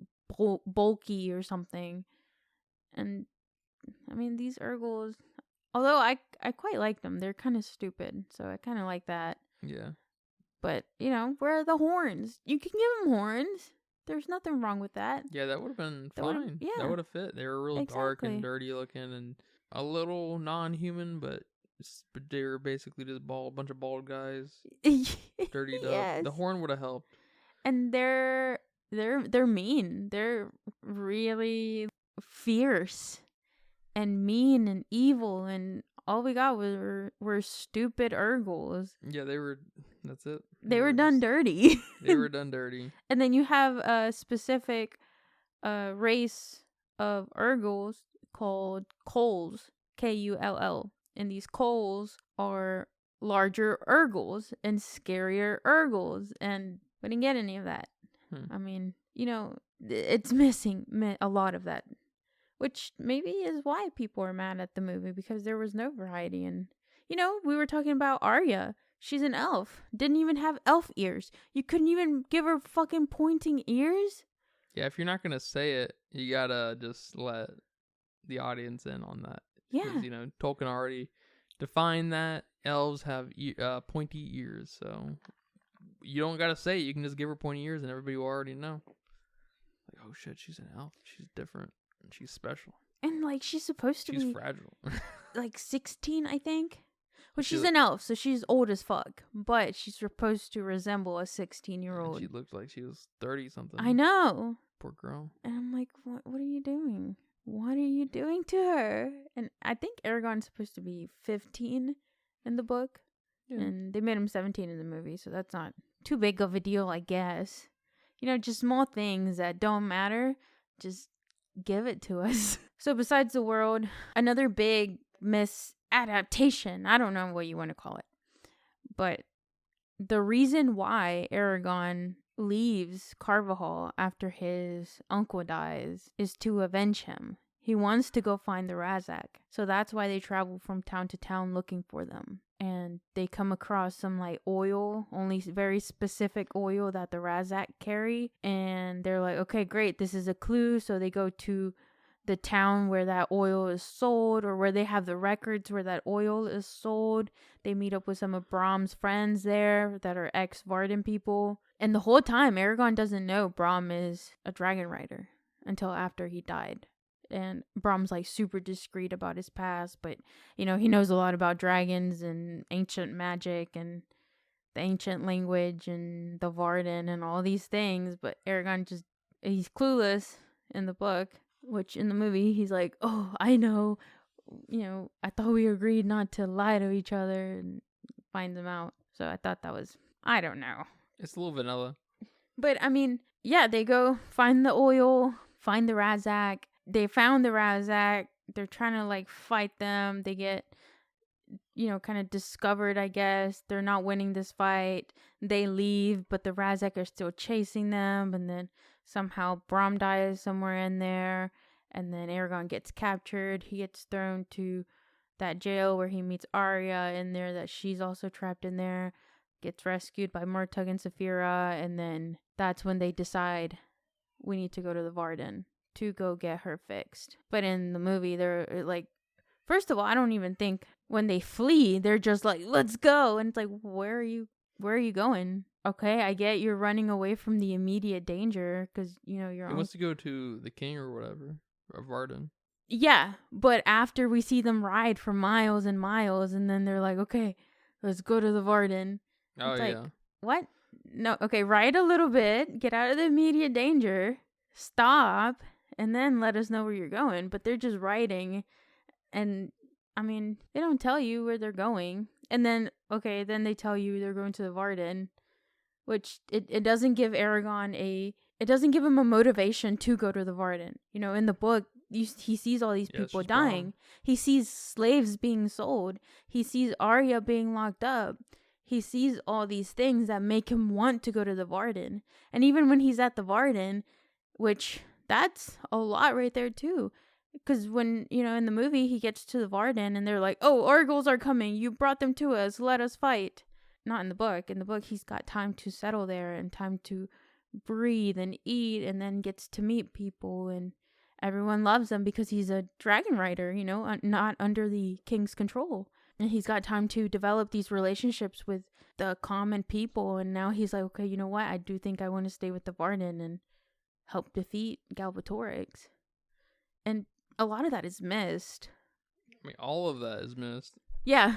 bulky or something. And these Urgles, although I quite like them, they're kind of stupid, so I kind of like that. Yeah. But where are the horns? You can give them horns. There's nothing wrong with that. Yeah, that would have been fine. Yeah, that would have fit. They were real dark and dirty looking and a little non-human, but they were basically just a bunch of bald guys, dirtied up. The horn would have helped. And they're mean. They're really fierce and mean and evil, and all we got were stupid Urgles. Yeah, that's it. They were done dirty. They were done dirty. And then you have a specific race of Urgles called Kulls, Kull. And these Kulls are larger Urgles and scarier Urgles, and we didn't get any of that. It's missing a lot of that, which maybe is why people are mad at the movie, because there was no variety. And we were talking about Arya. She's an elf. Didn't even have elf ears. You couldn't even give her fucking pointing ears? Yeah, if you're not gonna say it, you gotta just let the audience in on that. Yeah. Tolkien already defined that elves have pointy ears, so you don't gotta say it. You can just give her pointy ears, and everybody will already know. Like, oh shit, she's an elf. She's different. And she's special. And she's supposed to be. She's fragile. 16, I think. Well, she's an elf, so she's old as fuck. But she's supposed to resemble a 16-year-old. She looked like she was 30-something. I know. Poor girl. And I'm like, what are you doing? What are you doing to her? And I think Eragon's supposed to be 15 in the book. Yeah. And they made him 17 in the movie, so that's not too big of a deal, I guess. Just small things that don't matter. Just give it to us. So besides the world, another big misadaptation, I don't know what you want to call it, but the reason why Eragon leaves Carvajal after his uncle dies is to avenge him. He wants to go find the Razak. So that's why they travel from town to town looking for them. And they come across some like oil, only very specific oil that the Razak carry. And they're like, okay, great, this is a clue. So they go to the town where that oil is sold, or where they have the records where that oil is sold. They meet up with some of Brahm's friends there that are ex-Varden people. And the whole time, Eragon doesn't know Brahm is a dragon rider until after he died. And Brahm's like super discreet about his past, but he knows a lot about dragons and ancient magic and the ancient language and the Varden and all these things. But Eragon he's clueless in the book. Which in the movie, he's like, oh, I know, I thought we agreed not to lie to each other, and find them out. So I thought that was, I don't know. It's a little vanilla. But I mean, yeah, they go find the oil, find the Razak. They found the Razak. They're trying to like fight them. They get, kind of discovered, I guess. They're not winning this fight. They leave, but the Razak are still chasing them. And then somehow Brahm dies somewhere in there. And then Eragon gets captured. He gets thrown to that jail where he meets Arya in there, that she's also trapped in there. Gets rescued by Murtagh and Saphira. And then that's when they decide we need to go to the Varden to go get her fixed. But in the movie, they're like, first of all, I don't even think when they flee, they're just like, let's go. And it's like, where are you going? Okay, I get you're running away from the immediate danger because, you're... He wants to go to the king or whatever, or Varden. Yeah, but after we see them ride for miles and miles, and then they're like, okay, let's go to the Varden. Oh, it's yeah. Like, what? No, okay, ride a little bit, get out of the immediate danger, stop, and then let us know where you're going. But they're just riding, and, I mean, they don't tell you where they're going. And then, okay, then they tell you they're going to the Varden, which it doesn't give Eragon it doesn't give him a motivation to go to the Varden. In the book, he sees all these people dying. He sees slaves being sold. He sees Arya being locked up. He sees all these things that make him want to go to the Varden. And even when he's at the Varden, which that's a lot right there too. Because when, in the movie, he gets to the Varden and they're like, oh, Orgals are coming. You brought them to us. Let us fight. Not in the book. In the book, he's got time to settle there and time to breathe and eat, and then gets to meet people, and everyone loves him because he's a dragon rider, not under the king's control. And he's got time to develop these relationships with the common people. And now he's like, okay, you know what? I do think I want to stay with the Varden and help defeat Galbatorix. And a lot of that is missed. I mean, all of that is missed. Yeah.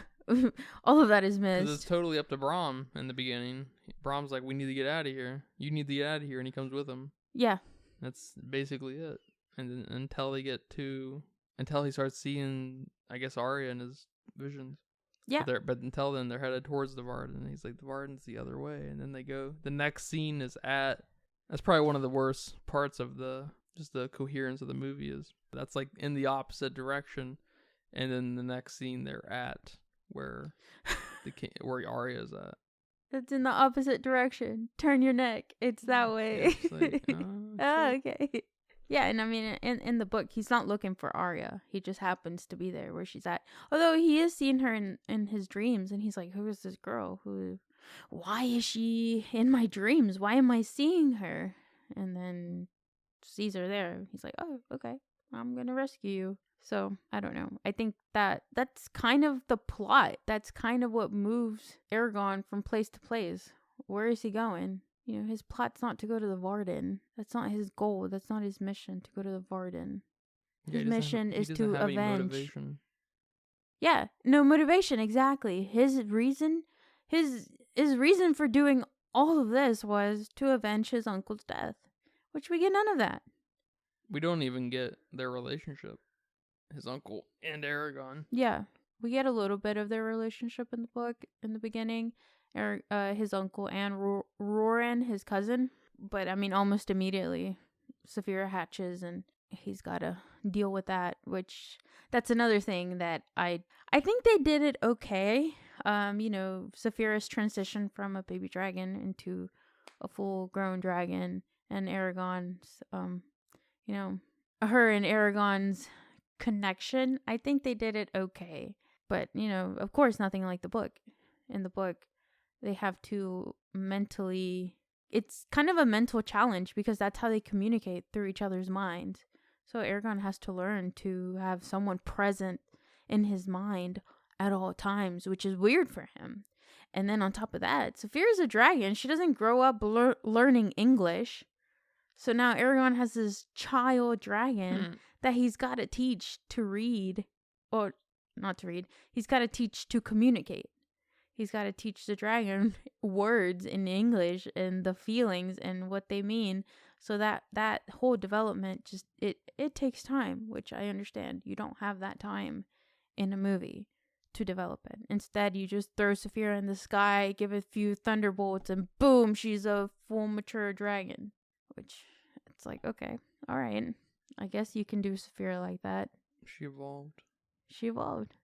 All of that is missed. Because it's totally up to Brahm in the beginning. Brahm's like, we need to get out of here. You need to get out of here. And he comes with him. Yeah. That's basically it. And then until he starts seeing, I guess, Arya in his visions. Yeah. But until then, they're headed towards the Varden. He's like, the Varden's the other way. And then they go. The next scene is that's probably one of the worst parts of the coherence of the movie is that's like in the opposite direction. And then the next scene they're at where where Arya is at. It's in the opposite direction. Turn your neck. It's that way. Yeah, like, oh, okay. Yeah, and I mean, in the book, he's not looking for Arya. He just happens to be there where she's at. Although he is seeing her in his dreams, and he's like, who is this girl? Why is she in my dreams? Why am I seeing her? And then sees her there. He's like, oh, okay. I'm going to rescue you. So, I don't know. I think that's kind of the plot. That's kind of what moves Eragon from place to place. Where is he going? His plot's not to go to the Varden. That's not his goal. That's not his mission, to go to the Varden. His mission is to avenge. Yeah, no motivation, exactly. His reason for doing all of this was to avenge his uncle's death, which we get none of that. We don't even get their relationship. His uncle and Eragon. Yeah, we get a little bit of their relationship in the book in the beginning. His uncle and Roran, his cousin. But I mean, almost immediately, Saphira hatches and he's got to deal with that. Which that's another thing that I think they did it okay. Saphira's transition from a baby dragon into a full-grown dragon, and Eragon's, her and Eragon's connection. I think they did it okay, but of course, nothing like the book. In the book, they have to mentally. It's kind of a mental challenge because that's how they communicate, through each other's minds. So Eragon has to learn to have someone present in his mind at all times, which is weird for him. And then on top of that, Saphira's a dragon. She doesn't grow up learning English. So now Eragon has this child dragon that he's got to teach to read, or not to read. He's got to teach to communicate. He's got to teach the dragon words in English and the feelings and what they mean. So that whole development, just it takes time, which I understand. You don't have that time in a movie to develop it. Instead, you just throw Saphira in the sky, give a few thunderbolts, and boom, she's a full mature dragon. Which, it's like, okay, all right. I guess you can do Saphira like that. She evolved.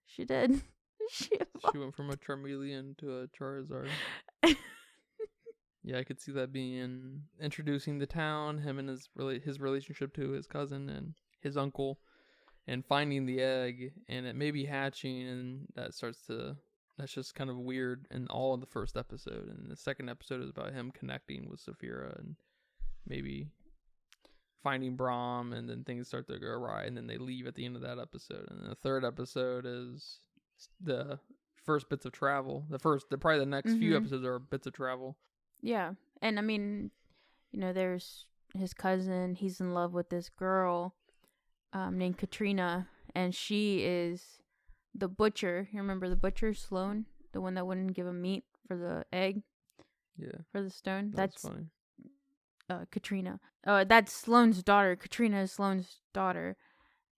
She did. She went from a Charmeleon to a Charizard. Yeah, I could see that being introducing the town, him and his relationship to his cousin and his uncle, and finding the egg, and it may be hatching, and that's just kind of weird in all of the first episode. And the second episode is about him connecting with Saphira and maybe finding Braum, and then things start to go awry, and then they leave at the end of that episode. And the third episode is the first bits of travel. Probably the next few episodes are bits of travel. Yeah. And I mean, there's his cousin. He's in love with this girl named Katrina, and she is the butcher. You remember the butcher, Sloane? The one that wouldn't give him meat for the egg? Yeah. For the stone? That's funny. Katrina. That's Sloane's daughter. Katrina is Sloane's daughter.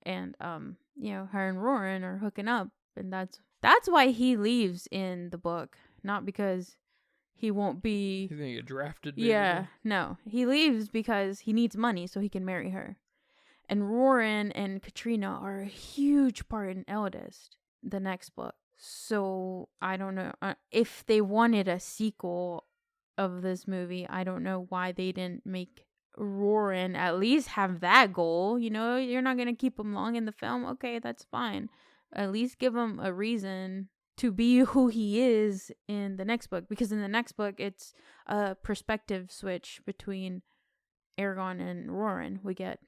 And, her and Roran are hooking up. And that's why he leaves in the book. Not because he won't be... He's gonna get drafted, maybe. Yeah, no. He leaves because he needs money so he can marry her. And Roran and Katrina are a huge part in Eldest, the next book. So, I don't know. If they wanted a sequel of this movie, I don't know why they didn't make Roran at least have that goal. You're not going to keep him long in the film. Okay, that's fine. At least give him a reason to be who he is in the next book. Because in the next book, it's a perspective switch between Eragon and Roran. We get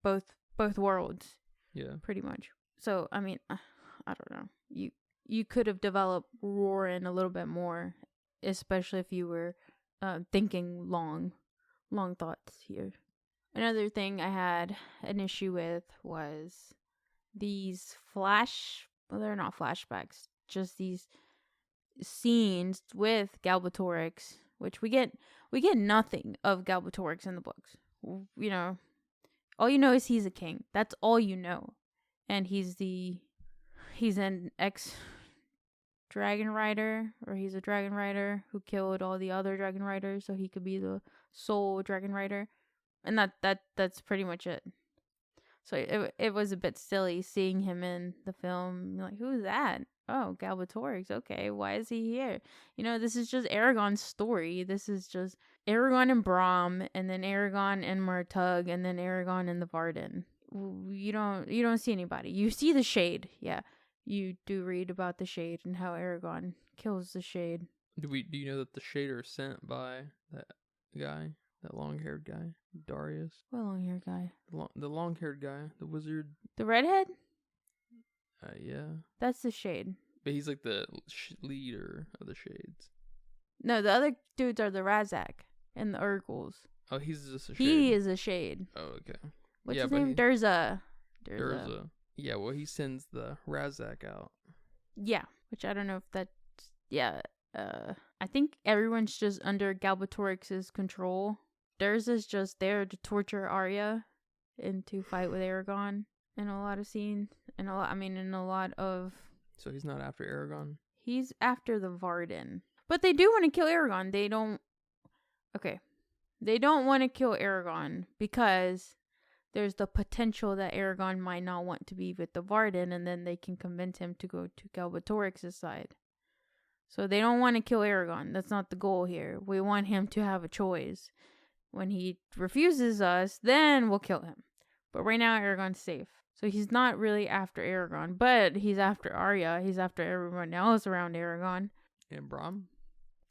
both worlds. Yeah. Pretty much. So, I mean, I don't know. You could have developed Roran a little bit more, especially if you were thinking long thoughts here. Another thing I had an issue with was these they're not flashbacks, just these scenes with Galbatorix, which we get nothing of Galbatorix in the books. All you know is he's a king. That's all you know. And he's an ex-dragon rider, or he's a dragon rider who killed all the other dragon riders so he could be the sole dragon rider. And that's pretty much it. So it was a bit silly seeing him in the film. Like, who's that? Oh, Galbatorix. Okay, why is he here? This is just Eragon's story. This is just Eragon and Braum, and then Eragon and Martug, and then Eragon and the Varden. You don't see anybody. You see the Shade. Yeah, you do read about the Shade and how Eragon kills the Shade. Do you know that the Shade are sent by that guy? That long-haired guy, Darius. What long-haired guy? The long-haired guy, the wizard. The redhead? Yeah. That's the Shade. But he's like the leader of the Shades. No, the other dudes are the Razak and the Urgles. Oh, he's just a Shade. He is a Shade. Oh, okay. What's his name? Durza. Yeah, well, he sends the Razak out. Yeah, which I don't know if that's... Yeah, I think everyone's just under Galbatorix's control. Durza's just there to torture Arya and to fight with Eragon in a lot of scenes. In a lot of... So he's not after Eragon? He's after the Varden. But they do want to kill Eragon. They don't... Okay. They don't want to kill Eragon because there's the potential that Eragon might not want to be with the Varden, and then they can convince him to go to Galbatorix's side. So they don't want to kill Eragon. That's not the goal here. We want him to have a choice. When he refuses us, then we'll kill him. But right now, Eragon's safe. So he's not really after Eragon, but he's after Arya. He's after everyone else around Eragon. And Brom?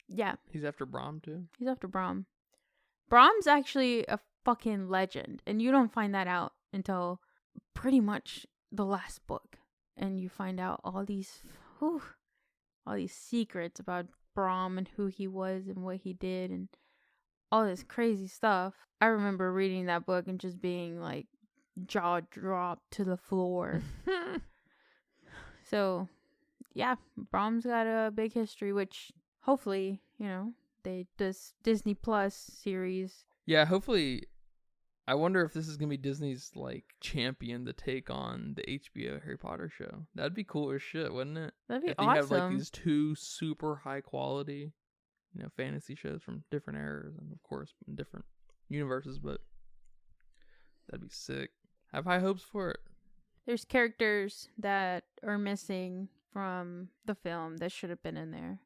Yeah. He's after Brom, too? He's after Brom. Brom's actually a fucking legend, and you don't find that out until pretty much the last book. And you find out all these secrets about Brom and who he was and what he did and all this crazy stuff. I remember reading that book and just being like jaw dropped to the floor. So, yeah, Brom's got a big history, which hopefully, this Disney Plus series. Yeah, hopefully. I wonder if this is going to be Disney's, like, champion to take on the HBO Harry Potter show. That'd be cool as shit, wouldn't it? That'd be if awesome. If you have, like, these two super high quality, fantasy shows from different eras and, of course, different universes, but that'd be sick. I have high hopes for it. There's characters that are missing from the film that should have been in there.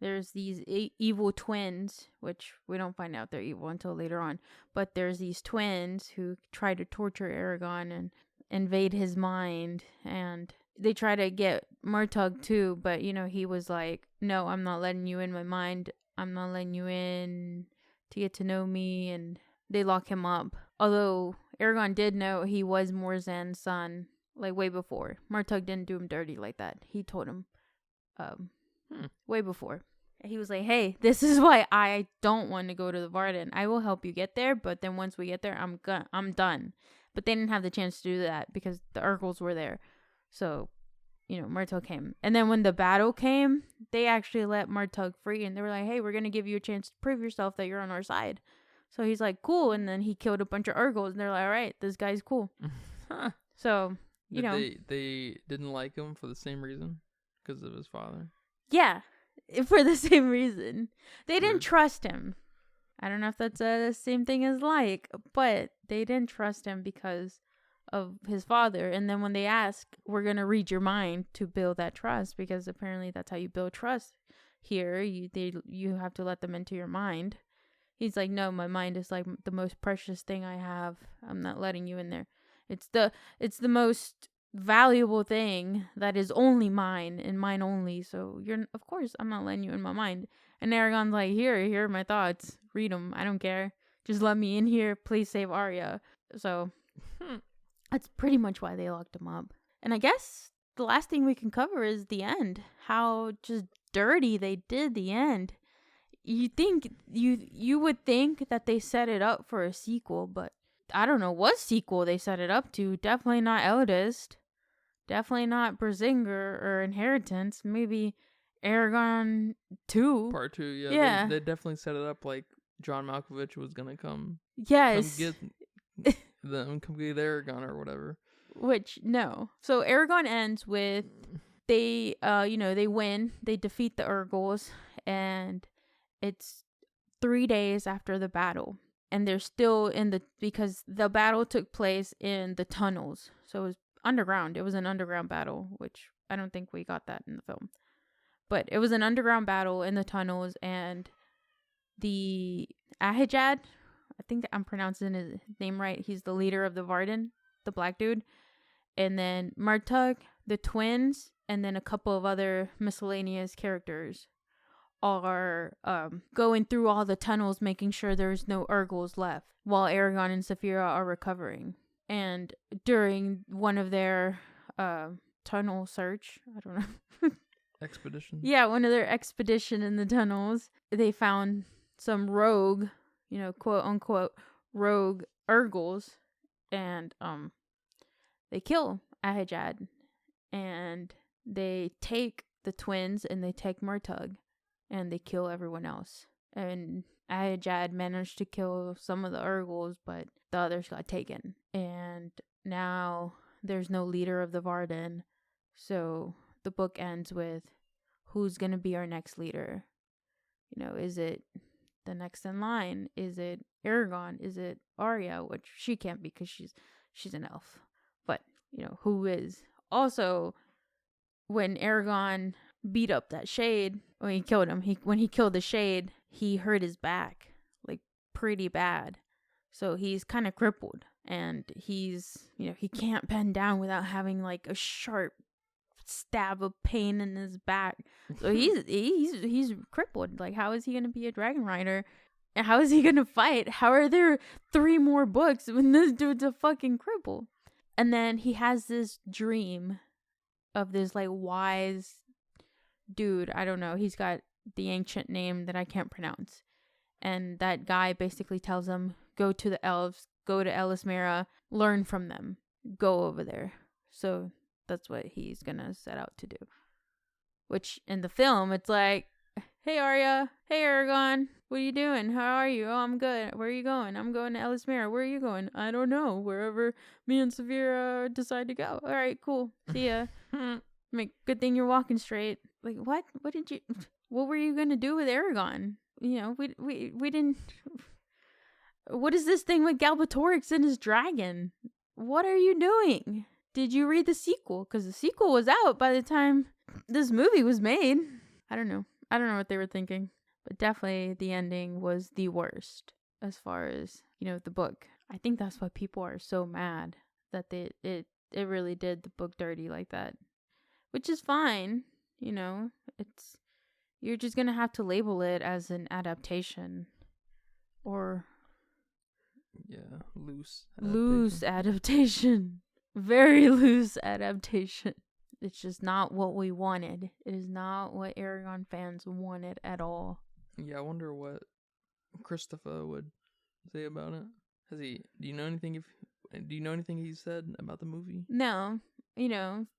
There's these evil twins, which we don't find out they're evil until later on. But there's these twins who try to torture Eragon and invade his mind. And they try to get Murtagh too, but, he was like, no, I'm not letting you in my mind. I'm not letting you in to get to know me. And they lock him up. Although Eragon did know he was Morzan's son, like, way before. Murtagh didn't do him dirty like that. He told him way before. He was like, hey, this is why I don't want to go to the Varden. I will help you get there, but then once we get there, I'm done. But they didn't have the chance to do that because the Urgels were there. So, Murtagh came. And then when the battle came, they actually let Murtagh free. And they were like, hey, we're going to give you a chance to prove yourself that you're on our side. So he's like, cool. And then he killed a bunch of Urgels. And they're like, all right, this guy's cool. So, They didn't like him for the same reason? Because of his father? Yeah. For the same reason. They didn't trust him. I don't know if that's the same thing as but they didn't trust him because of his father. And then when they asked, we're going to read your mind to build that trust, because apparently that's how you build trust here. You have to let them into your mind. He's like, no, my mind is like the most precious thing I have. I'm not letting you in there. It's the most valuable thing that is only mine and mine only. So of course, I'm not letting you in my mind. And Eragon's like, here are my thoughts. Read them. I don't care. Just let me in here. Please save Arya. So that's pretty much why they locked him up. And I guess the last thing we can cover is the end. How just dirty they did the end. You would think that they set it up for a sequel, but I don't know what sequel they set it up to. Definitely not Eldest. Definitely not Brazinger or Inheritance. Maybe Eragon 2. Part 2, yeah. Yeah. They definitely set it up like John Malkovich was going to come. Yes. Come get Eragon or whatever. Which, no. So Eragon ends with they win. They defeat the Urgels. And it's 3 days after the battle. And they're still because the battle took place in the tunnels. So it was underground. It was an underground battle, which I don't think we got that in the film. But it was an underground battle in the tunnels, and the Ahijad, I think I'm pronouncing his name right. He's the leader of the Varden, the black dude. And then Murtagh, the twins, and then a couple of other miscellaneous characters are going through all the tunnels, making sure there's no Urgels left, while Eragon and Saphira are recovering. And during one of their tunnel search, I don't know. Expedition? Yeah, one of their expedition in the tunnels, they found some rogue, quote unquote, rogue Urgels. And they kill Ahijad. And they take the twins and they take Murtagh. And they kill everyone else. And Ahijad managed to kill some of the Urgels, but the others got taken. And now there's no leader of the Varden. So the book ends with, who's going to be our next leader? Is it the next in line? Is it Eragon? Is it Arya? Which she can't be because she's an elf. But, who is? Also, when Eragon beat up that shade, when he killed him, when he killed the shade, he hurt his back, like, pretty bad. So he's kind of crippled. And he's, he can't bend down without having, like, a sharp stab of pain in his back. So he's crippled. Like, how is he gonna be a dragon rider? And how is he gonna fight? How are there 3 more books when this dude's a fucking cripple? And then he has this dream of this, like, wise dude. I don't know. He's got the ancient name that I can't pronounce. And that guy basically tells him, go to the elves, go to Elismera, learn from them, go over there. So that's what he's gonna set out to do. Which in the film, it's like, hey Arya, hey Eragon, what are you doing? How are you? Oh, I'm good. Where are you going? I'm going to Elismera. Where are you going? I don't know. Wherever me and Saphira decide to go. All right, cool. See ya. Good thing you're walking straight. Like, what? What were you gonna do with Eragon? We didn't. What is this thing with Galbatorix and his dragon? What are you doing? Did you read the sequel? Because the sequel was out by the time this movie was made. I don't know what they were thinking. But definitely the ending was the worst as far as, the book. I think that's why people are so mad that it really did the book dirty like that. Which is fine. You're just going to have to label it as an adaptation. Or... yeah, loose adaptation. Very loose adaptation. It's just not what we wanted. It is not what Eragon fans wanted at all. Yeah, I wonder what Christopher would say about it. Do you know anything he said about the movie? No.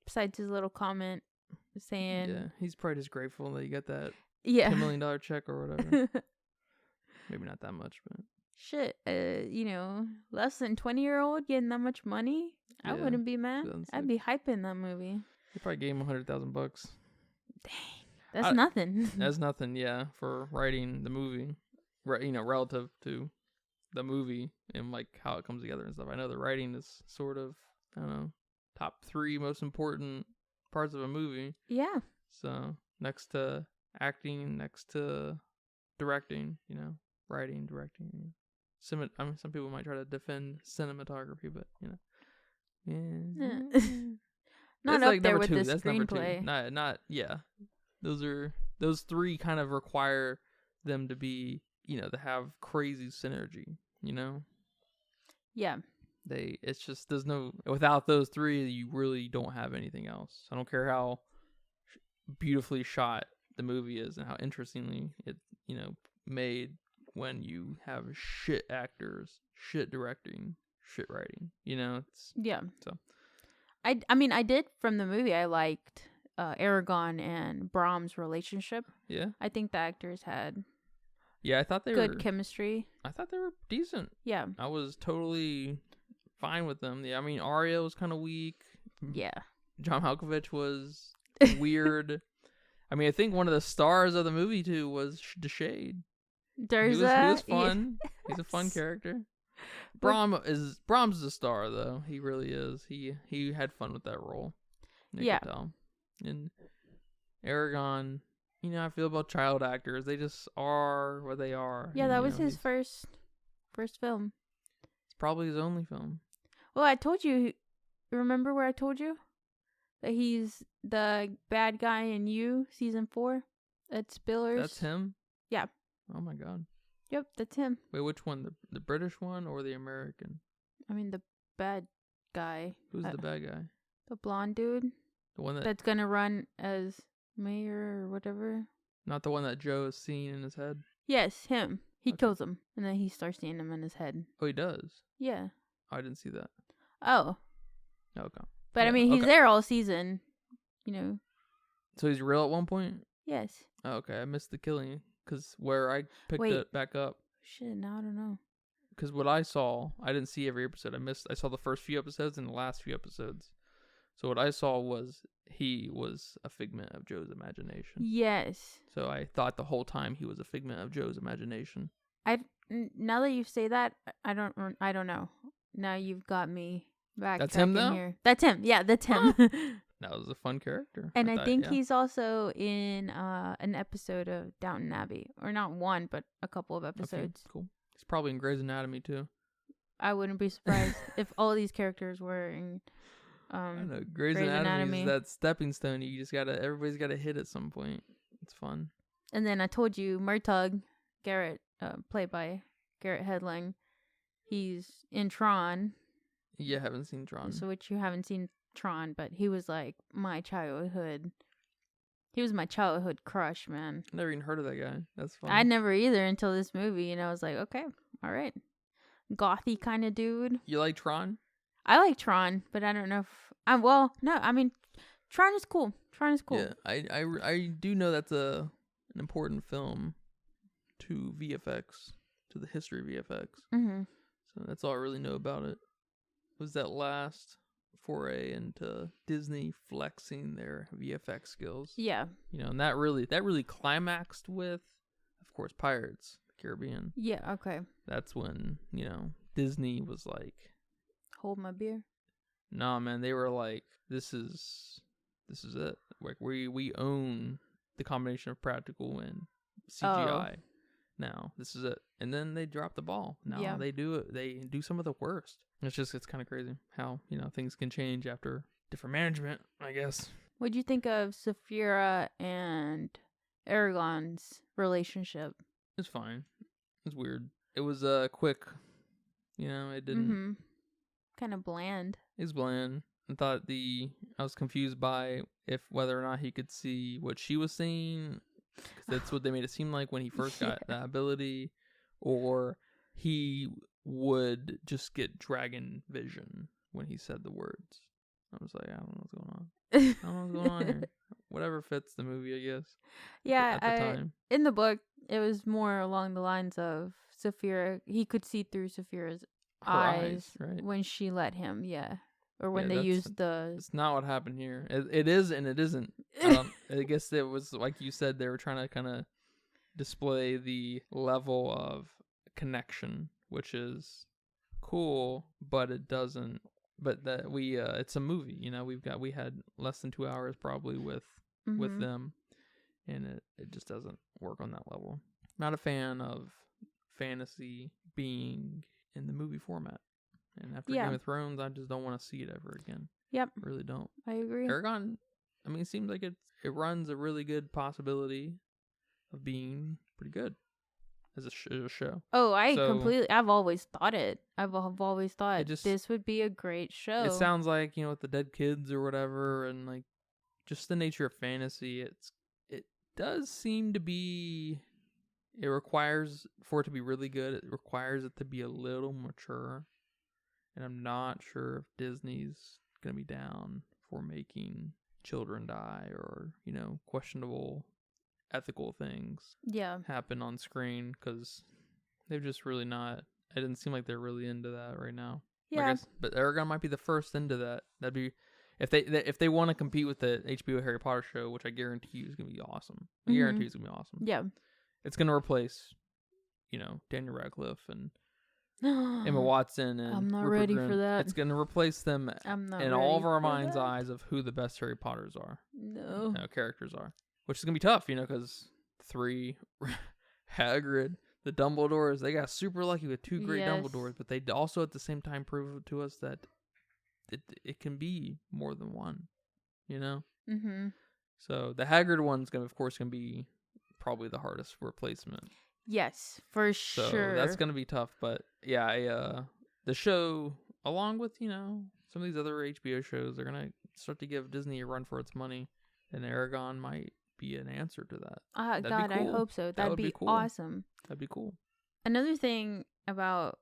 Besides his little comment saying... yeah, he's probably just grateful that you got that $10 million check or whatever. Maybe not that much, but... shit, less than 20-year-old getting that much money, I wouldn't be mad. I'd be hyping that movie. They probably gave him $100,000. Dang, that's nothing. That's nothing, yeah, for writing the movie, relative to the movie and like how it comes together and stuff. I know the writing is sort of, I don't know, top 3 most important parts of a movie. Yeah. So next to acting, next to directing, writing, directing. Some people might try to defend cinematography, but not it's up like there with 2. the screenplay. Not yeah. Those 3 kind of require them to be, to have crazy synergy. Yeah. It's just without those 3, you really don't have anything else. I don't care how beautifully shot the movie is and how interestingly it made. When you have shit actors, shit directing, shit writing, it's... yeah. So, I mean, I did from the movie. I liked Eragon and Brahm's relationship. Yeah. I think the actors had. Yeah, I thought they good chemistry. I thought they were decent. Yeah. I was totally fine with them. Yeah, I mean, Arya was kind of weak. Yeah. John Malkovich was weird. I mean, I think one of the stars of the movie too was the Shade. He was fun. Yeah. He's a fun character. Brahm's the star though. He really is. He had fun with that role. You could tell. And Eragon, I feel about child actors. They just are what they are. Yeah, that was his first film. It's probably his only film. Well, I told you. Remember where I told you that he's the bad guy in You season 4 at Spillers? That's him? Yeah. Oh my god. Yep, that's him. Wait, which one? The British one or the American? I mean, the bad guy. Who's the bad guy? The blonde dude. The one that's gonna run as mayor or whatever. Not the one that Joe is seeing in his head? Yes, him. He kills him, and then he starts seeing him in his head. Oh, he does? Yeah. Oh, I didn't see that. Oh. Okay. But I mean, he's there all season, So he's real at one point? Yes. Oh, okay, I missed the killing. Because where I picked it back up. Shit, now I don't know. Because what I saw, I didn't see every episode. I saw the first few episodes and the last few episodes. So what I saw was he was a figment of Joe's imagination. Yes. So I thought the whole time he was a figment of Joe's imagination. Now that you say that, I don't know. Now you've got me back. That's him though? Here. That's him. Yeah, that's him. That was a fun character. And I think he's also in an episode of Downton Abbey. Or not one, but a couple of episodes. Okay, cool. He's probably in Grey's Anatomy too. I wouldn't be surprised if all these characters were in I know. Grey's Anatomy is that stepping stone. Everybody's gotta hit at some point. It's fun. And then I told you Murtagh Garrett, played by Garrett Hedlund, he's in Tron. Yeah, I haven't seen Tron. So which you haven't seen Tron, but he was like my childhood. He was my childhood crush, man. Never even heard of that guy. That's fun. I never either until this movie, and I was like, okay, all right, gothy kind of dude. You like Tron? I like Tron, but I don't know if Tron is cool. Tron is cool. Yeah, I do know that's an important film to VFX, to the history of VFX. Mm-hmm. So that's all I really know about it. Was that last foray into Disney flexing their VFX skills? Yeah. And that really climaxed with, of course, Pirates of the Caribbean. Yeah. Okay. That's when Disney was like, hold my beer. Nah, man, they were like, this is it. Like we own the combination of practical and CGI. Now this is it. And then they drop the ball. Now they do it. They do some of the worst. It's kind of crazy how things can change after different management, I guess. What'd you think of Saphira and Eragon's relationship? It's fine. It's weird. It was quick. It didn't. Mm-hmm. Kind of bland. It's bland. I was confused by whether or not he could see what she was seeing, because that's what they made it seem like when he first got that ability, or he would just get dragon vision when he said the words. I was like, I don't know what's going on. I don't know what's going on here. Whatever fits the movie, I guess. Yeah, at the time. In the book, it was more along the lines of Saphira. He could see through Saphira's eyes right? When she let him, or when they used the. It's not what happened here. It is and it isn't. I guess it was like you said. They were trying to kind of display the level of connection, which is cool, but it doesn't. But that it's a movie. We had less than 2 hours probably with them, and it just doesn't work on that level. Not a fan of fantasy being in the movie format. And after Game of Thrones, I just don't want to see it ever again. Yep. I really don't. I agree. Eragon, it seems like it runs a really good possibility of being pretty good as a show. Oh, I've always thought it. I've always thought this would be a great show. It sounds like, with the dead kids or whatever, and like just the nature of fantasy, it does seem to be. It requires, for it to be really good, it requires it to be a little mature. And I'm not sure if Disney's going to be down for making children die or, questionable ethical things happen on screen, because they've just really not. It didn't seem like they're really into that right now. Yeah. But Eragon might be the first into that. That'd be, if they want to compete with the HBO Harry Potter show, which I guarantee you is going to be awesome. I guarantee it's going to be awesome. Yeah. It's going to replace, Daniel Radcliffe and Emma Watson and I'm not Rupert ready Grint. for that. It's going to replace them in all of our minds' eyes of who the best Harry Potters are. No. Characters are. Which is going to be tough, because 3, Hagrid, the Dumbledores, they got super lucky with 2 great Dumbledores, but they also at the same time prove to us that it can be more than one, Mm-hmm. So the Hagrid one's going to be probably the hardest replacement. Yes, for sure. So that's going to be tough, but the show, along with, some of these other HBO shows, they're going to start to give Disney a run for its money, and Eragon might be an answer to that. God, cool. I hope so. That'd be cool. Awesome. That'd be cool. Another thing about,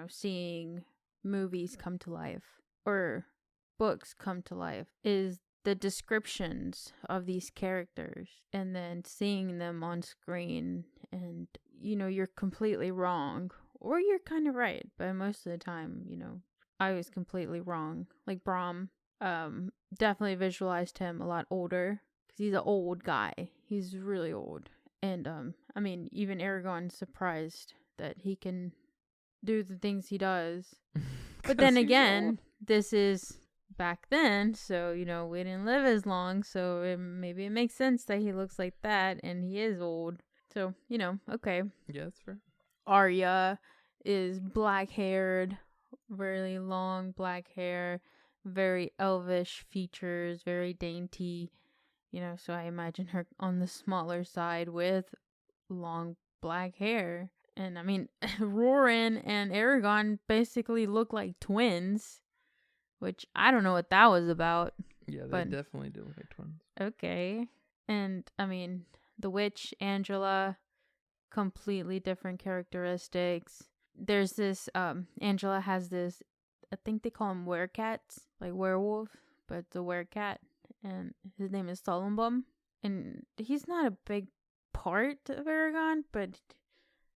seeing movies come to life or books come to life is the descriptions of these characters, and then seeing them on screen, and you're completely wrong or you're kind of right, but most of the time I was completely wrong. Like Brom, definitely visualized him a lot older, because he's an old guy. He's really old. And even Eragon surprised that he can do the things he does. But then again, this is back then, so, you know, we didn't live as long, so maybe it makes sense that he looks like that, and he is old. So, you know, okay. Yeah, that's fair. Arya is black-haired, really long black hair, very elvish features, very dainty, you know, so I imagine her on the smaller side with long black hair. And I mean, Roran and Eragon basically look like twins, which I don't know what that was about. Yeah, they definitely do look like twins. Okay. And I mean, the witch, Angela, completely different characteristics. There's this, Angela has this, I think they call him werecats, like werewolf, but it's a werecat, and his name is Solomon. And he's not a big part of Eragon, but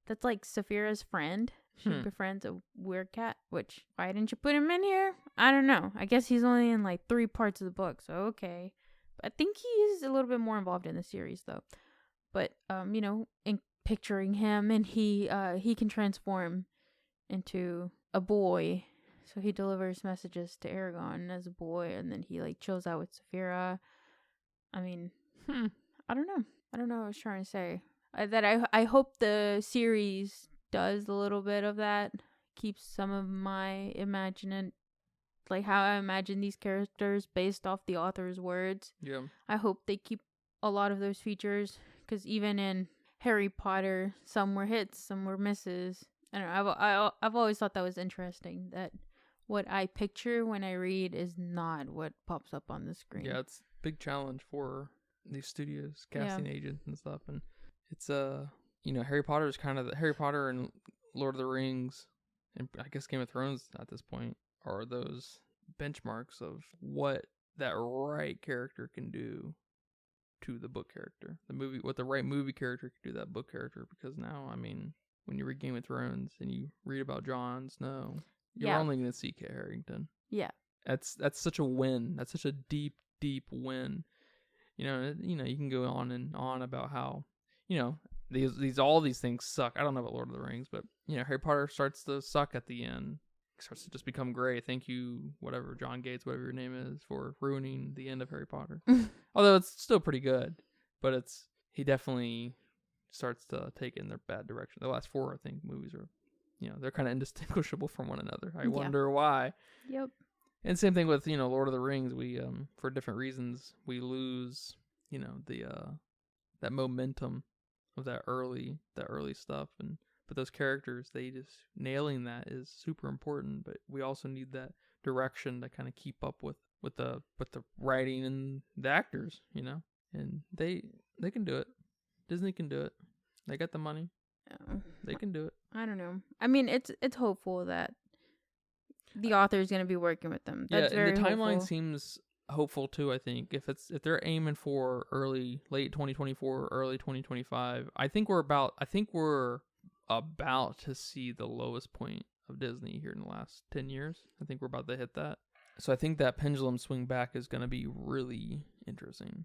that's like Saphira's friend. She befriends a werecat, which, why didn't you put him in here? I don't know. I guess he's only in like 3 parts of the book, so okay. But I think he is a little bit more involved in the series, though. But, you know, in picturing him, and he can transform into a boy. So he delivers messages to Eragon as a boy, and then he like chills out with Saphira. I mean, I don't know what I was trying to say. I hope the series does a little bit of that, keeps some of my like how I imagine these characters based off the author's words. Yeah. I hope they keep a lot of those features, because even in Harry Potter, some were hits, some were misses. I don't know. I've always thought that was interesting, that what I picture when I read is not what pops up on the screen. Yeah, it's a big challenge for these studios, casting agents and stuff, and it's you know, Harry Potter is kind of Harry Potter and Lord of the Rings, and I guess Game of Thrones at this point are those benchmarks of what that right character can do to the book character. What the right movie character can do to that book character, because now, I mean, when you read Game of Thrones and you read about Jon Snow, you're only going to see Kit Harington. Yeah. That's such a win. That's such a deep win. You know, you can go on and on about how, you know, all these things suck. I don't know about Lord of the Rings, but, you know, Harry Potter starts to suck at the end. It starts to just become gray. Thank you, whatever, John Gates, whatever your name is, for ruining the end of Harry Potter. Although it's still pretty good, but he definitely starts to take it in their bad direction. The last 4, I think, movies are, you know, they're kind of indistinguishable from one another. I wonder why. Yep. And same thing with, you know, Lord of the Rings. We, for different reasons, we lose, you know, that momentum of that early stuff. But those characters, they just nailing that is super important. But we also need that direction to kind of keep up with the writing and the actors, you know. And they can do it. Disney can do it. They got the money. They can do it. I don't know. I mean, it's hopeful that the author is going to be working with them. That's very and the timeline hopeful. seems hopeful too. I think if they're aiming for late 2024, early 2025, I think we're about to see the lowest point of Disney here in the last 10 years. I think we're about to hit that. So I think that pendulum swing back is going to be really interesting.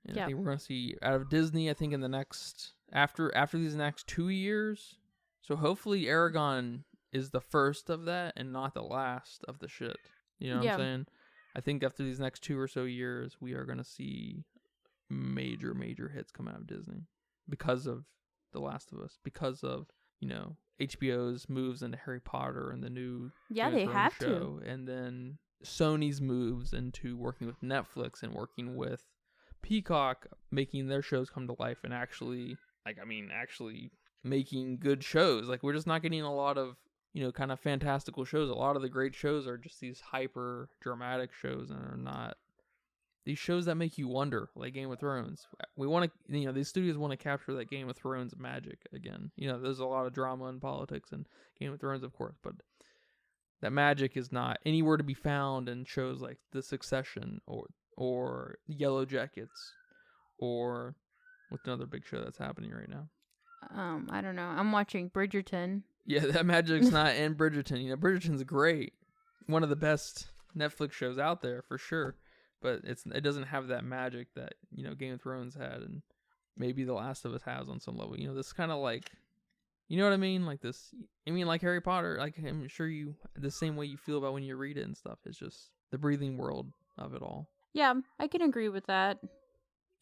And I think we're going to see out of Disney, I think in the next, after these next 2 years. So hopefully Eragon is the first of that and not the last of the shit. You know what I'm saying? I think after these next 2 or so years, we are going to see major hits come out of Disney because of The Last of Us, because of, you know, HBO's moves into Harry Potter and the new they have show, and then Sony's moves into working with Netflix and working with Peacock, making their shows come to life and actually making good shows. Like, we're just not getting a lot of, you know, kind of fantastical shows. A lot of the great shows are just these hyper dramatic shows and are not these shows that make you wonder, like Game of Thrones. We want to, you know, these studios want to capture that Game of Thrones magic again. You know, there's a lot of drama and politics in Game of Thrones, of course, but that magic is not anywhere to be found in shows like The Succession or Yellow Jackets, or what's another big show that's happening right now? I don't know. I'm watching Bridgerton. Yeah, that magic's not in Bridgerton. You know, Bridgerton's great. One of the best Netflix shows out there for sure. But it doesn't have that magic that, you know, Game of Thrones had, and maybe The Last of Us has on some level. You know, this kind of like, You know what I mean? Like this. I mean, like Harry Potter. Like I'm sure you the same way you feel about when you read it and stuff. It's just the breathing world of it all. Yeah, I can agree with that.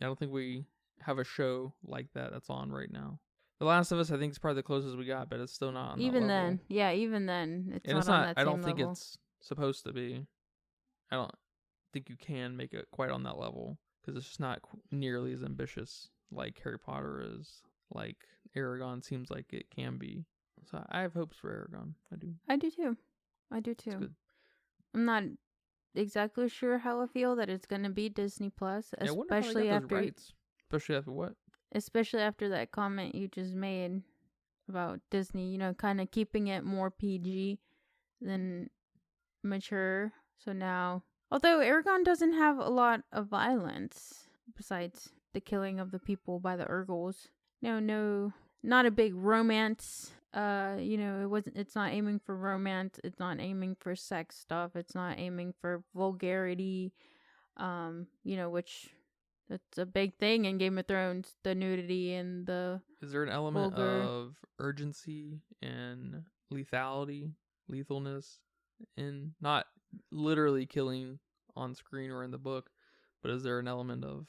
I don't think we have a show like that that's on right now. The Last of Us, I think, is probably the closest we got, but it's still not on even that level. Then. Yeah, even then, it's and not it's on not. that I same don't think level. it's supposed to be. I don't think you can make it quite on that level because it's just not nearly as ambitious like Harry Potter is. Like Eragon seems like it can be. So I have hopes for Eragon. I do. I do too. I'm not exactly sure how I feel that it's going to be Disney Plus, especially after Especially after what? Especially after that comment you just made about Disney, kind of keeping it more PG than mature. So now, although Eragon doesn't have a lot of violence besides the killing of the people by the Urgles. No, not a big romance. It's not aiming for romance. It's not aiming for sex stuff. It's not aiming for vulgarity. Which that's a big thing in Game of Thrones, the nudity and the Is there an element of urgency and lethalness in not literally killing on screen or in the book, but is there an element of,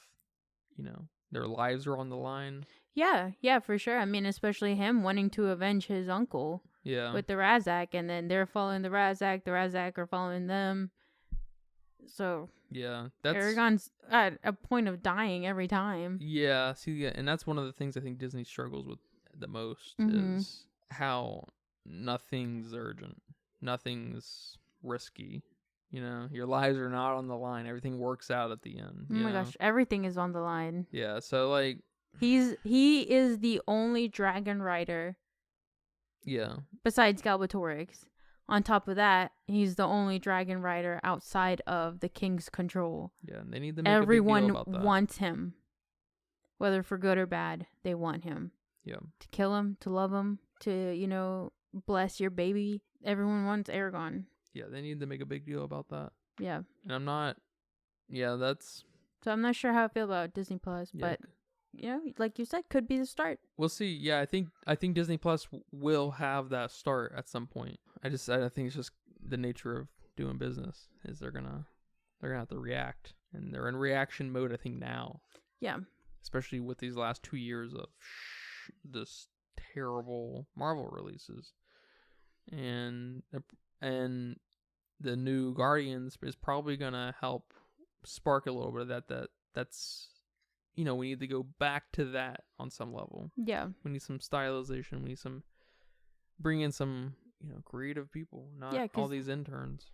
their lives are on the line? Yeah, for sure. I mean, especially him wanting to avenge his uncle. Yeah. With the Razak, and then they're following the Razak are following them. So yeah, Eragon's at a point of dying every time. Yeah, and that's one of the things I think Disney struggles with the most is how nothing's urgent, nothing's risky. Your lives are not on the line. Everything works out at the end. Oh my gosh, everything is on the line. Yeah, so like he is the only dragon rider. Yeah. Besides Galbatorix. On top of that, he's the only dragon rider outside of the king's control. Yeah, and they need to make everyone a big deal about that. Wants him. Whether for good or bad, they want him. Yeah. To kill him, to love him, to, bless your baby. Everyone wants Eragon. Yeah, they need to make a big deal about that. Yeah. And I'm not... Yeah, that's... So I'm not sure how I feel about Disney Plus, but... like you said, could be the start. We'll see. Yeah, I think Disney Plus will have that start at some point. I think it's just the nature of doing business is they're gonna have to react, and they're in reaction mode. I think now. Yeah. Especially with these last 2 years of this terrible Marvel releases, and the new Guardians is probably gonna help spark a little bit of that's. We need to go back to that on some level. Yeah. We need some stylization. We need bring in some, creative people, not all these interns.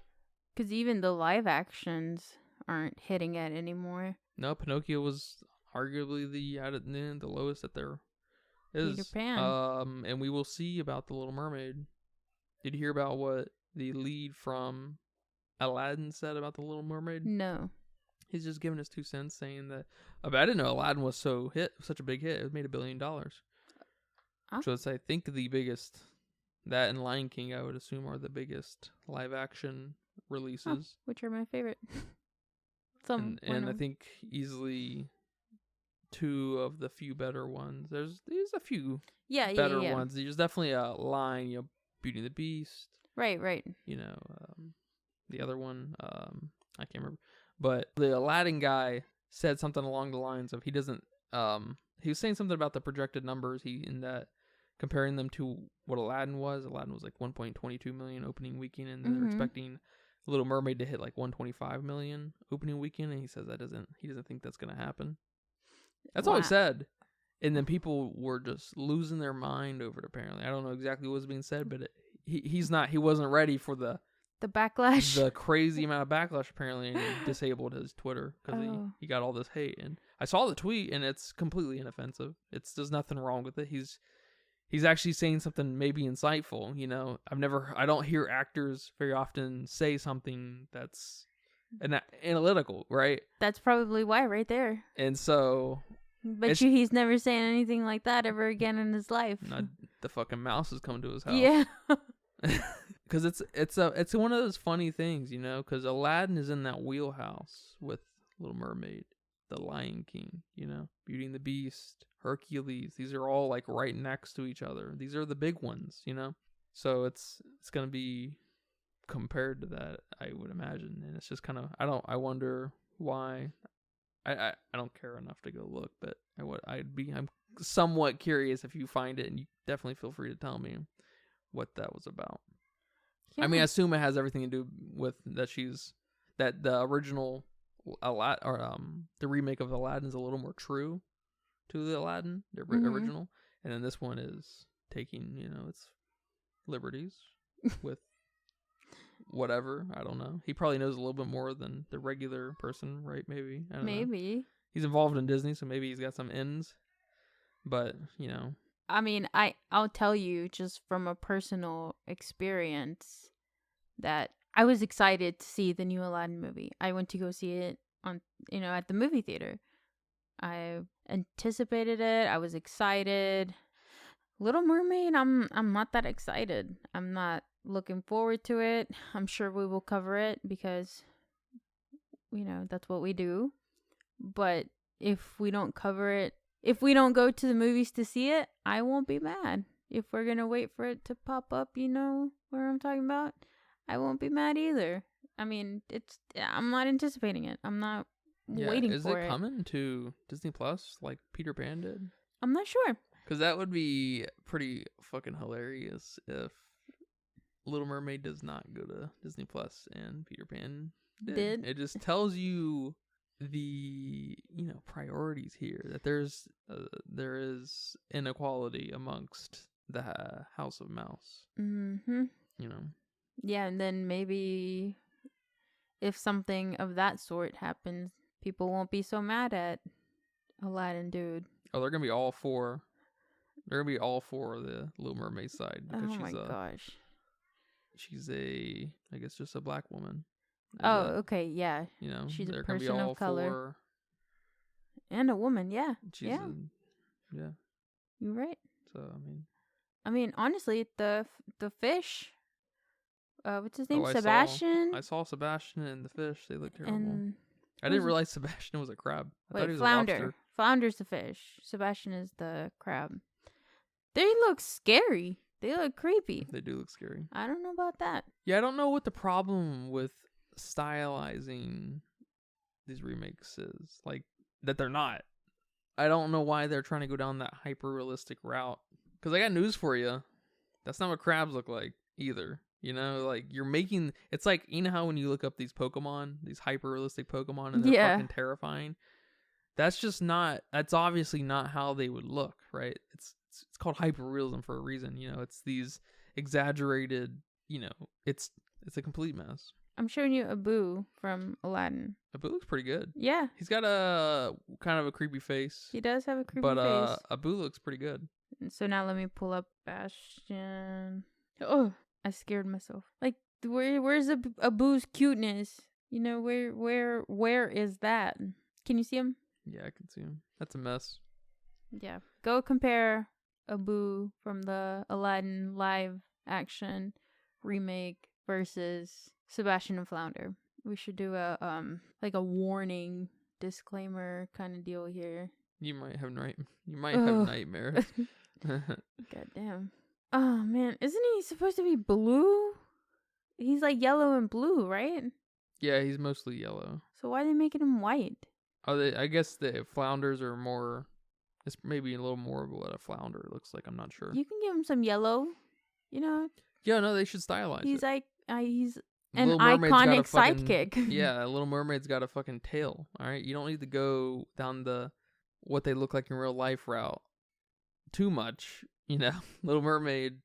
Because even the live actions aren't hitting it anymore. No, Pinocchio was arguably the lowest that there is. Peter Pan. And we will see about The Little Mermaid. Did you hear about what the lead from Aladdin said about The Little Mermaid? No. He's just giving his 2 cents, saying that. I didn't know Aladdin was such a big hit. It made $1 billion. So it's, I think, the biggest. That and Lion King, I would assume, are the biggest live action releases. Which are my favorite. And I think easily 2 of the few better ones. There's a few better ones. There's definitely a line, Beauty and the Beast. Right. The other one, I can't remember. But the Aladdin guy said something along the lines of he doesn't. He was saying something about the projected numbers. Comparing them to what Aladdin was. Aladdin was like 1.22 million opening weekend, and they're expecting Little Mermaid to hit like 125 million opening weekend. And he says he doesn't think that's gonna happen. That's all he said. And then people were just losing their mind over it. Apparently, I don't know exactly what was being said, but he wasn't ready for the backlash, the crazy amount of backlash apparently, and he disabled his Twitter because he got all this hate. And I saw the tweet, and it's completely inoffensive. There's nothing wrong with it. He's actually saying something maybe insightful. I don't hear actors very often say something that's analytical, right? That's probably why, right there. And so, bet you he's never saying anything like that ever again in his life. Not the fucking mouse is coming to his house. Yeah. Because it's one of those funny things, because Aladdin is in that wheelhouse with Little Mermaid. the Lion King, you know, Beauty and the Beast, Hercules. These are all like right next to each other. These are the big ones, you know. So it's gonna be compared to that, I would imagine, and it's just kind of I wonder why. I don't care enough to go look, but I'm somewhat curious if you find it, and you definitely feel free to tell me what that was about. Yeah. I mean, I assume it has everything to do with that the original the remake of Aladdin is a little more true to the Aladdin, the original, and then this one is taking, you know, its liberties with whatever. I don't know. He probably knows a little bit more than the regular person, right? Maybe. I don't know. He's involved in Disney, so maybe he's got some ins. But, you know. I mean, I'll tell you just from a personal experience that I was excited to see the new Aladdin movie. I went to go see it on, you know, at the movie theater. I anticipated it. I was excited. Little Mermaid, I'm not that excited. I'm not looking forward to it. I'm sure we will cover it because, you know, that's what we do. But if we don't cover it, if we don't go to the movies to see it, I won't be mad. If we're going to wait for it to pop up, you know where I'm talking about, I won't be mad either. I mean, I'm not anticipating it. I'm not waiting for it. Is it coming to Disney Plus like Peter Pan did? I'm not sure. Because that would be pretty fucking hilarious if Little Mermaid does not go to Disney Plus and Peter Pan did. It just tells you the, you know, priorities here, that there is inequality amongst the House of Mouse. Mm-hmm. You know. Yeah, and then maybe if something of that sort happens, people won't be so mad at Aladdin dude. Oh, they're gonna be all for. They're gonna be all for the Little Mermaid side because gosh. She's I guess just a black woman. Okay, yeah. You know, she's a person of color. And a woman, yeah. Yeah. You're right. So I mean, honestly, the fish. What's his name? Sebastian. I saw Sebastian and the fish. They look terrible. I didn't realize Sebastian was a crab. I thought he was Flounder. a lobster. Flounder's the fish. Sebastian is the crab. They look scary. They look creepy. They do look scary. I don't know about that. Yeah, I don't know what the problem with stylizing these remakes is. Like, that they're not. I don't know why they're trying to go down that hyper-realistic route. Because I got news for you. That's not what crabs look like either. You know, like, you're making... It's like, you know how when you look up these Pokemon, these hyper-realistic Pokemon, and they're fucking terrifying? That's just not... That's obviously not how they would look, right? It's called hyper-realism for a reason. You know, it's these exaggerated... You know, it's a complete mess. I'm showing you Abu from Aladdin. Abu looks pretty good. Yeah. He's got a kind of a creepy face. He does have a creepy face. But Abu looks pretty good. So now let me pull up Bastion. Oh, I scared myself. Like, where's Abu's cuteness? You know, where is that? Can you see him? Yeah, I can see him. That's a mess. Yeah. Go compare Abu from the Aladdin live action remake versus Sebastian and Flounder. We should do a warning disclaimer kind of deal here. You might have nightmares. God damn. Oh man, isn't he supposed to be blue? He's like yellow and blue, right? Yeah, he's mostly yellow. So why are they making him white? I guess the flounders are more. It's maybe a little more of what a flounder looks like. I'm not sure. You can give him some yellow, you know. Yeah, no, they should stylize he's it. Like he's an iconic sidekick. Yeah, Little Mermaid's got a fucking tail. All right, you don't need to go down the what they look like in real life route too much. You know, Little Mermaid.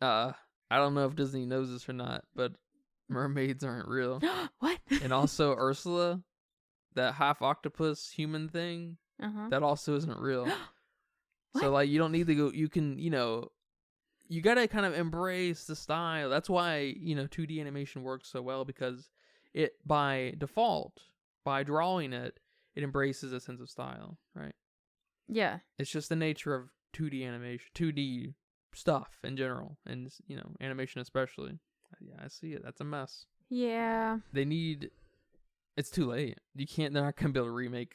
I don't know if Disney knows this or not, but mermaids aren't real. What? And also Ursula, that half octopus human thing, that also isn't real. So like, you don't need to go. You can, you know. You gotta kind of embrace the style. That's why, you know, 2D animation works so well, because it, by default, by drawing it, it embraces a sense of style, right? Yeah. It's just the nature of 2D animation, 2D stuff in general, and, you know, animation especially. Yeah, I see it. That's a mess. Yeah. It's too late. They're not gonna be able to remake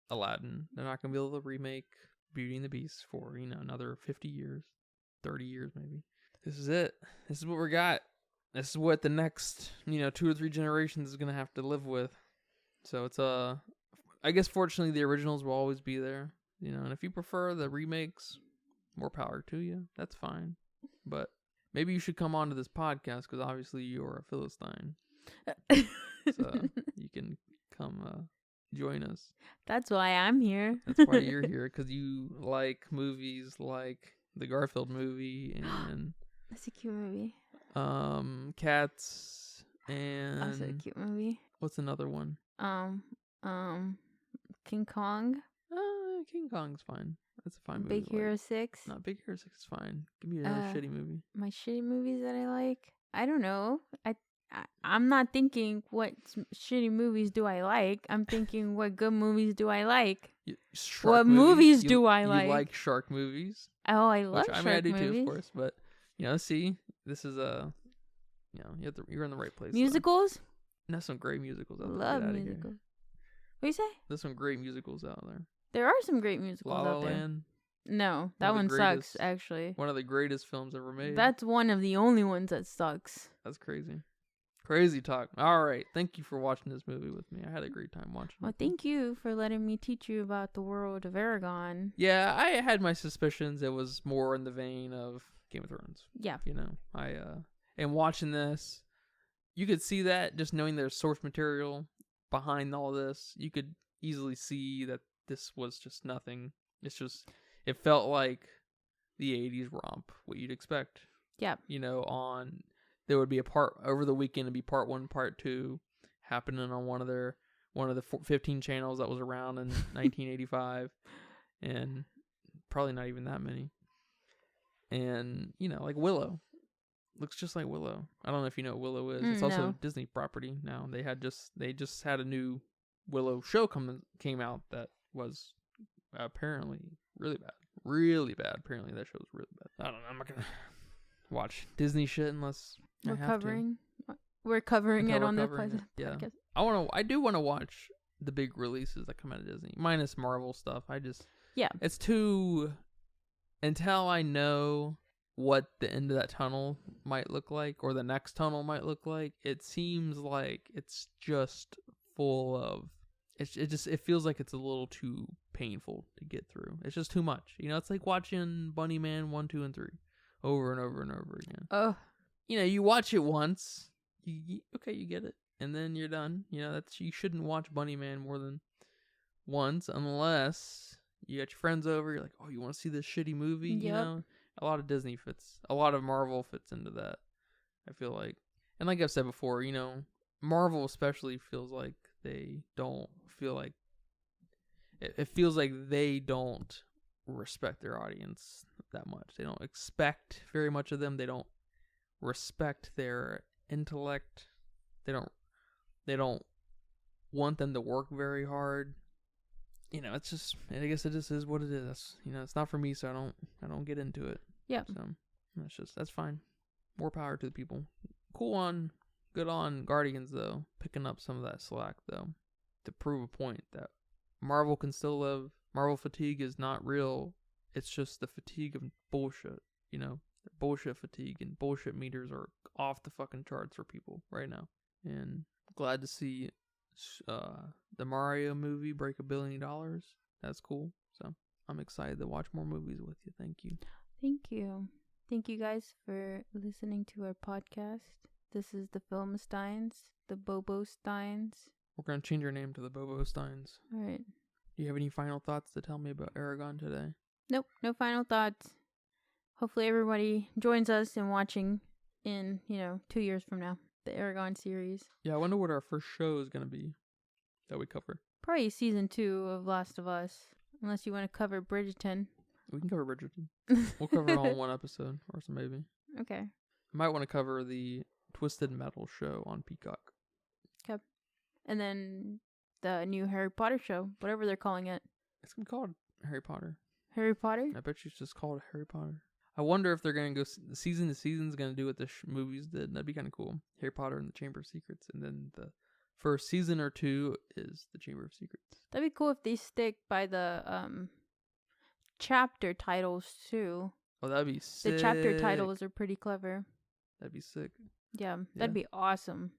Aladdin. They're not going to be able to remake Beauty and the Beast for, another 50 years, 30 years maybe. This is it. This is what we got. This is what the next, 2 or 3 generations is going to have to live with. So it's, I guess fortunately the originals will always be there, and if you prefer the remakes, more power to you. That's fine. But maybe you should come on to this podcast because obviously you're a Philistine. So you can come join us. That's why I'm here. That's why you're here, because you like movies like the Garfield movie and that's a cute movie. Cats and also a cute movie. What's another one? King Kong. King Kong's fine. That's a fine movie. Big Hero 6. No, Big Hero 6 is fine. Give me another shitty movie. My shitty movies that I like. I don't know. I'm not thinking what shitty movies do I like. I'm thinking what good movies do I like. What movies do I like? You like shark movies? Oh, I love shark movies. I do too, of course. But see, this is you're in the right place. Musicals? There's some great musicals out there. Love musicals. What do you say? There's some great musicals out there. There are some great musicals out there. La La Land. No, that one sucks, actually. One of the greatest films ever made. That's one of the only ones that sucks. That's crazy. Crazy talk. All right. Thank you for watching this movie with me. I had a great time watching it. Well, thank you for letting me teach you about the world of Eragon. Yeah, I had my suspicions. It was more in the vein of Game of Thrones. Yeah. And watching this, you could see that just knowing there's source material behind all this. You could easily see that this was just nothing. It felt like the 80s romp, what you'd expect. Yeah. There would be a part over the weekend, it'd be part 1, part 2 happening on one of the 15 channels that was around in 1985, and probably not even that many. And like Willow, looks just like Willow. I don't know if you know what Willow is. It's also a Disney property now. They just had a new Willow show came out that was apparently really bad. Apparently that show was really bad. I don't know. I'm not gonna watch Disney shit unless we're covering it on the podcast. Yeah. I do want to watch the big releases that come out of Disney, minus Marvel stuff. It's too, until I know what the end of that tunnel might look like or the next tunnel might look like. It seems like it's just full of it feels like it's a little too painful to get through. It's just too much. It's like watching Bunny Man 1, 2, and 3 over and over and over again. Oh. You watch it once, you get it, and then you're done. You shouldn't watch Bunny Man more than once unless you got your friends over. You're like, oh, you want to see this shitty movie? Yep. A lot of Disney fits, a lot of Marvel fits into that, I feel like. And like I've said before, Marvel especially feels like they don't feel like, it feels like they don't respect their audience that much. They don't expect very much of them. They don't respect their intellect. They don't want them to work very hard. It's just, I guess it just is what it is. It's not for me, so I don't get into it. Yeah. So that's fine. More power to the people. Good on Guardians though, picking up some of that slack though, to prove a point that Marvel can still live. Marvel fatigue is not real. It's just the fatigue of bullshit. Bullshit fatigue and bullshit meters are off the fucking charts for people right now. And glad to see the Mario movie break $1 billion. That's cool. So I'm excited to watch more movies with you. Thank you. Thank you guys for listening to our podcast. This is the Filmsteins, the Bobo Steins. We're going to change our name to the Bobo Steins. All right. Do you have any final thoughts to tell me about Eragon today? Nope, no final thoughts. Hopefully everybody joins us in watching in, 2 years from now, the Eragon series. Yeah, I wonder what our first show is going to be that we cover. Probably season 2 of Last of Us, unless you want to cover Bridgerton. We can cover Bridgerton. We'll cover it all in one episode, or so maybe. Okay. I might want to cover the Twisted Metal show on Peacock. Okay. And then the new Harry Potter show, whatever they're calling it. It's going to be called Harry Potter. Harry Potter? I bet you it's just called Harry Potter. I wonder if they're going to go season to season is going to do what the movies did. That'd be kind of cool. Harry Potter and the Chamber of Secrets, and then the first season or 2 is the Chamber of Secrets. That'd be cool if they stick by the chapter titles too. Oh, that'd be sick. The chapter titles are pretty clever. That'd be sick. Yeah, that'd be awesome.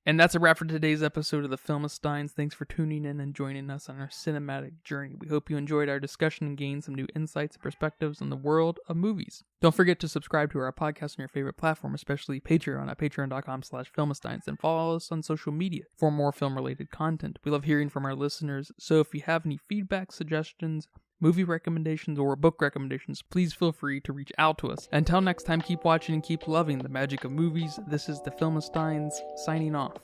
And that's a wrap for today's episode of the Filmistines. Thanks for tuning in and joining us on our cinematic journey. We hope you enjoyed our discussion and gained some new insights and perspectives on the world of movies. Don't forget to subscribe to our podcast on your favorite platform, especially Patreon at patreon.com/Filmistines, and follow us on social media for more film-related content. We love hearing from our listeners, so if you have any feedback, suggestions, movie recommendations, or book recommendations, please feel free to reach out to us. Until next time, keep watching and keep loving the magic of movies. This is the Filmistines signing off.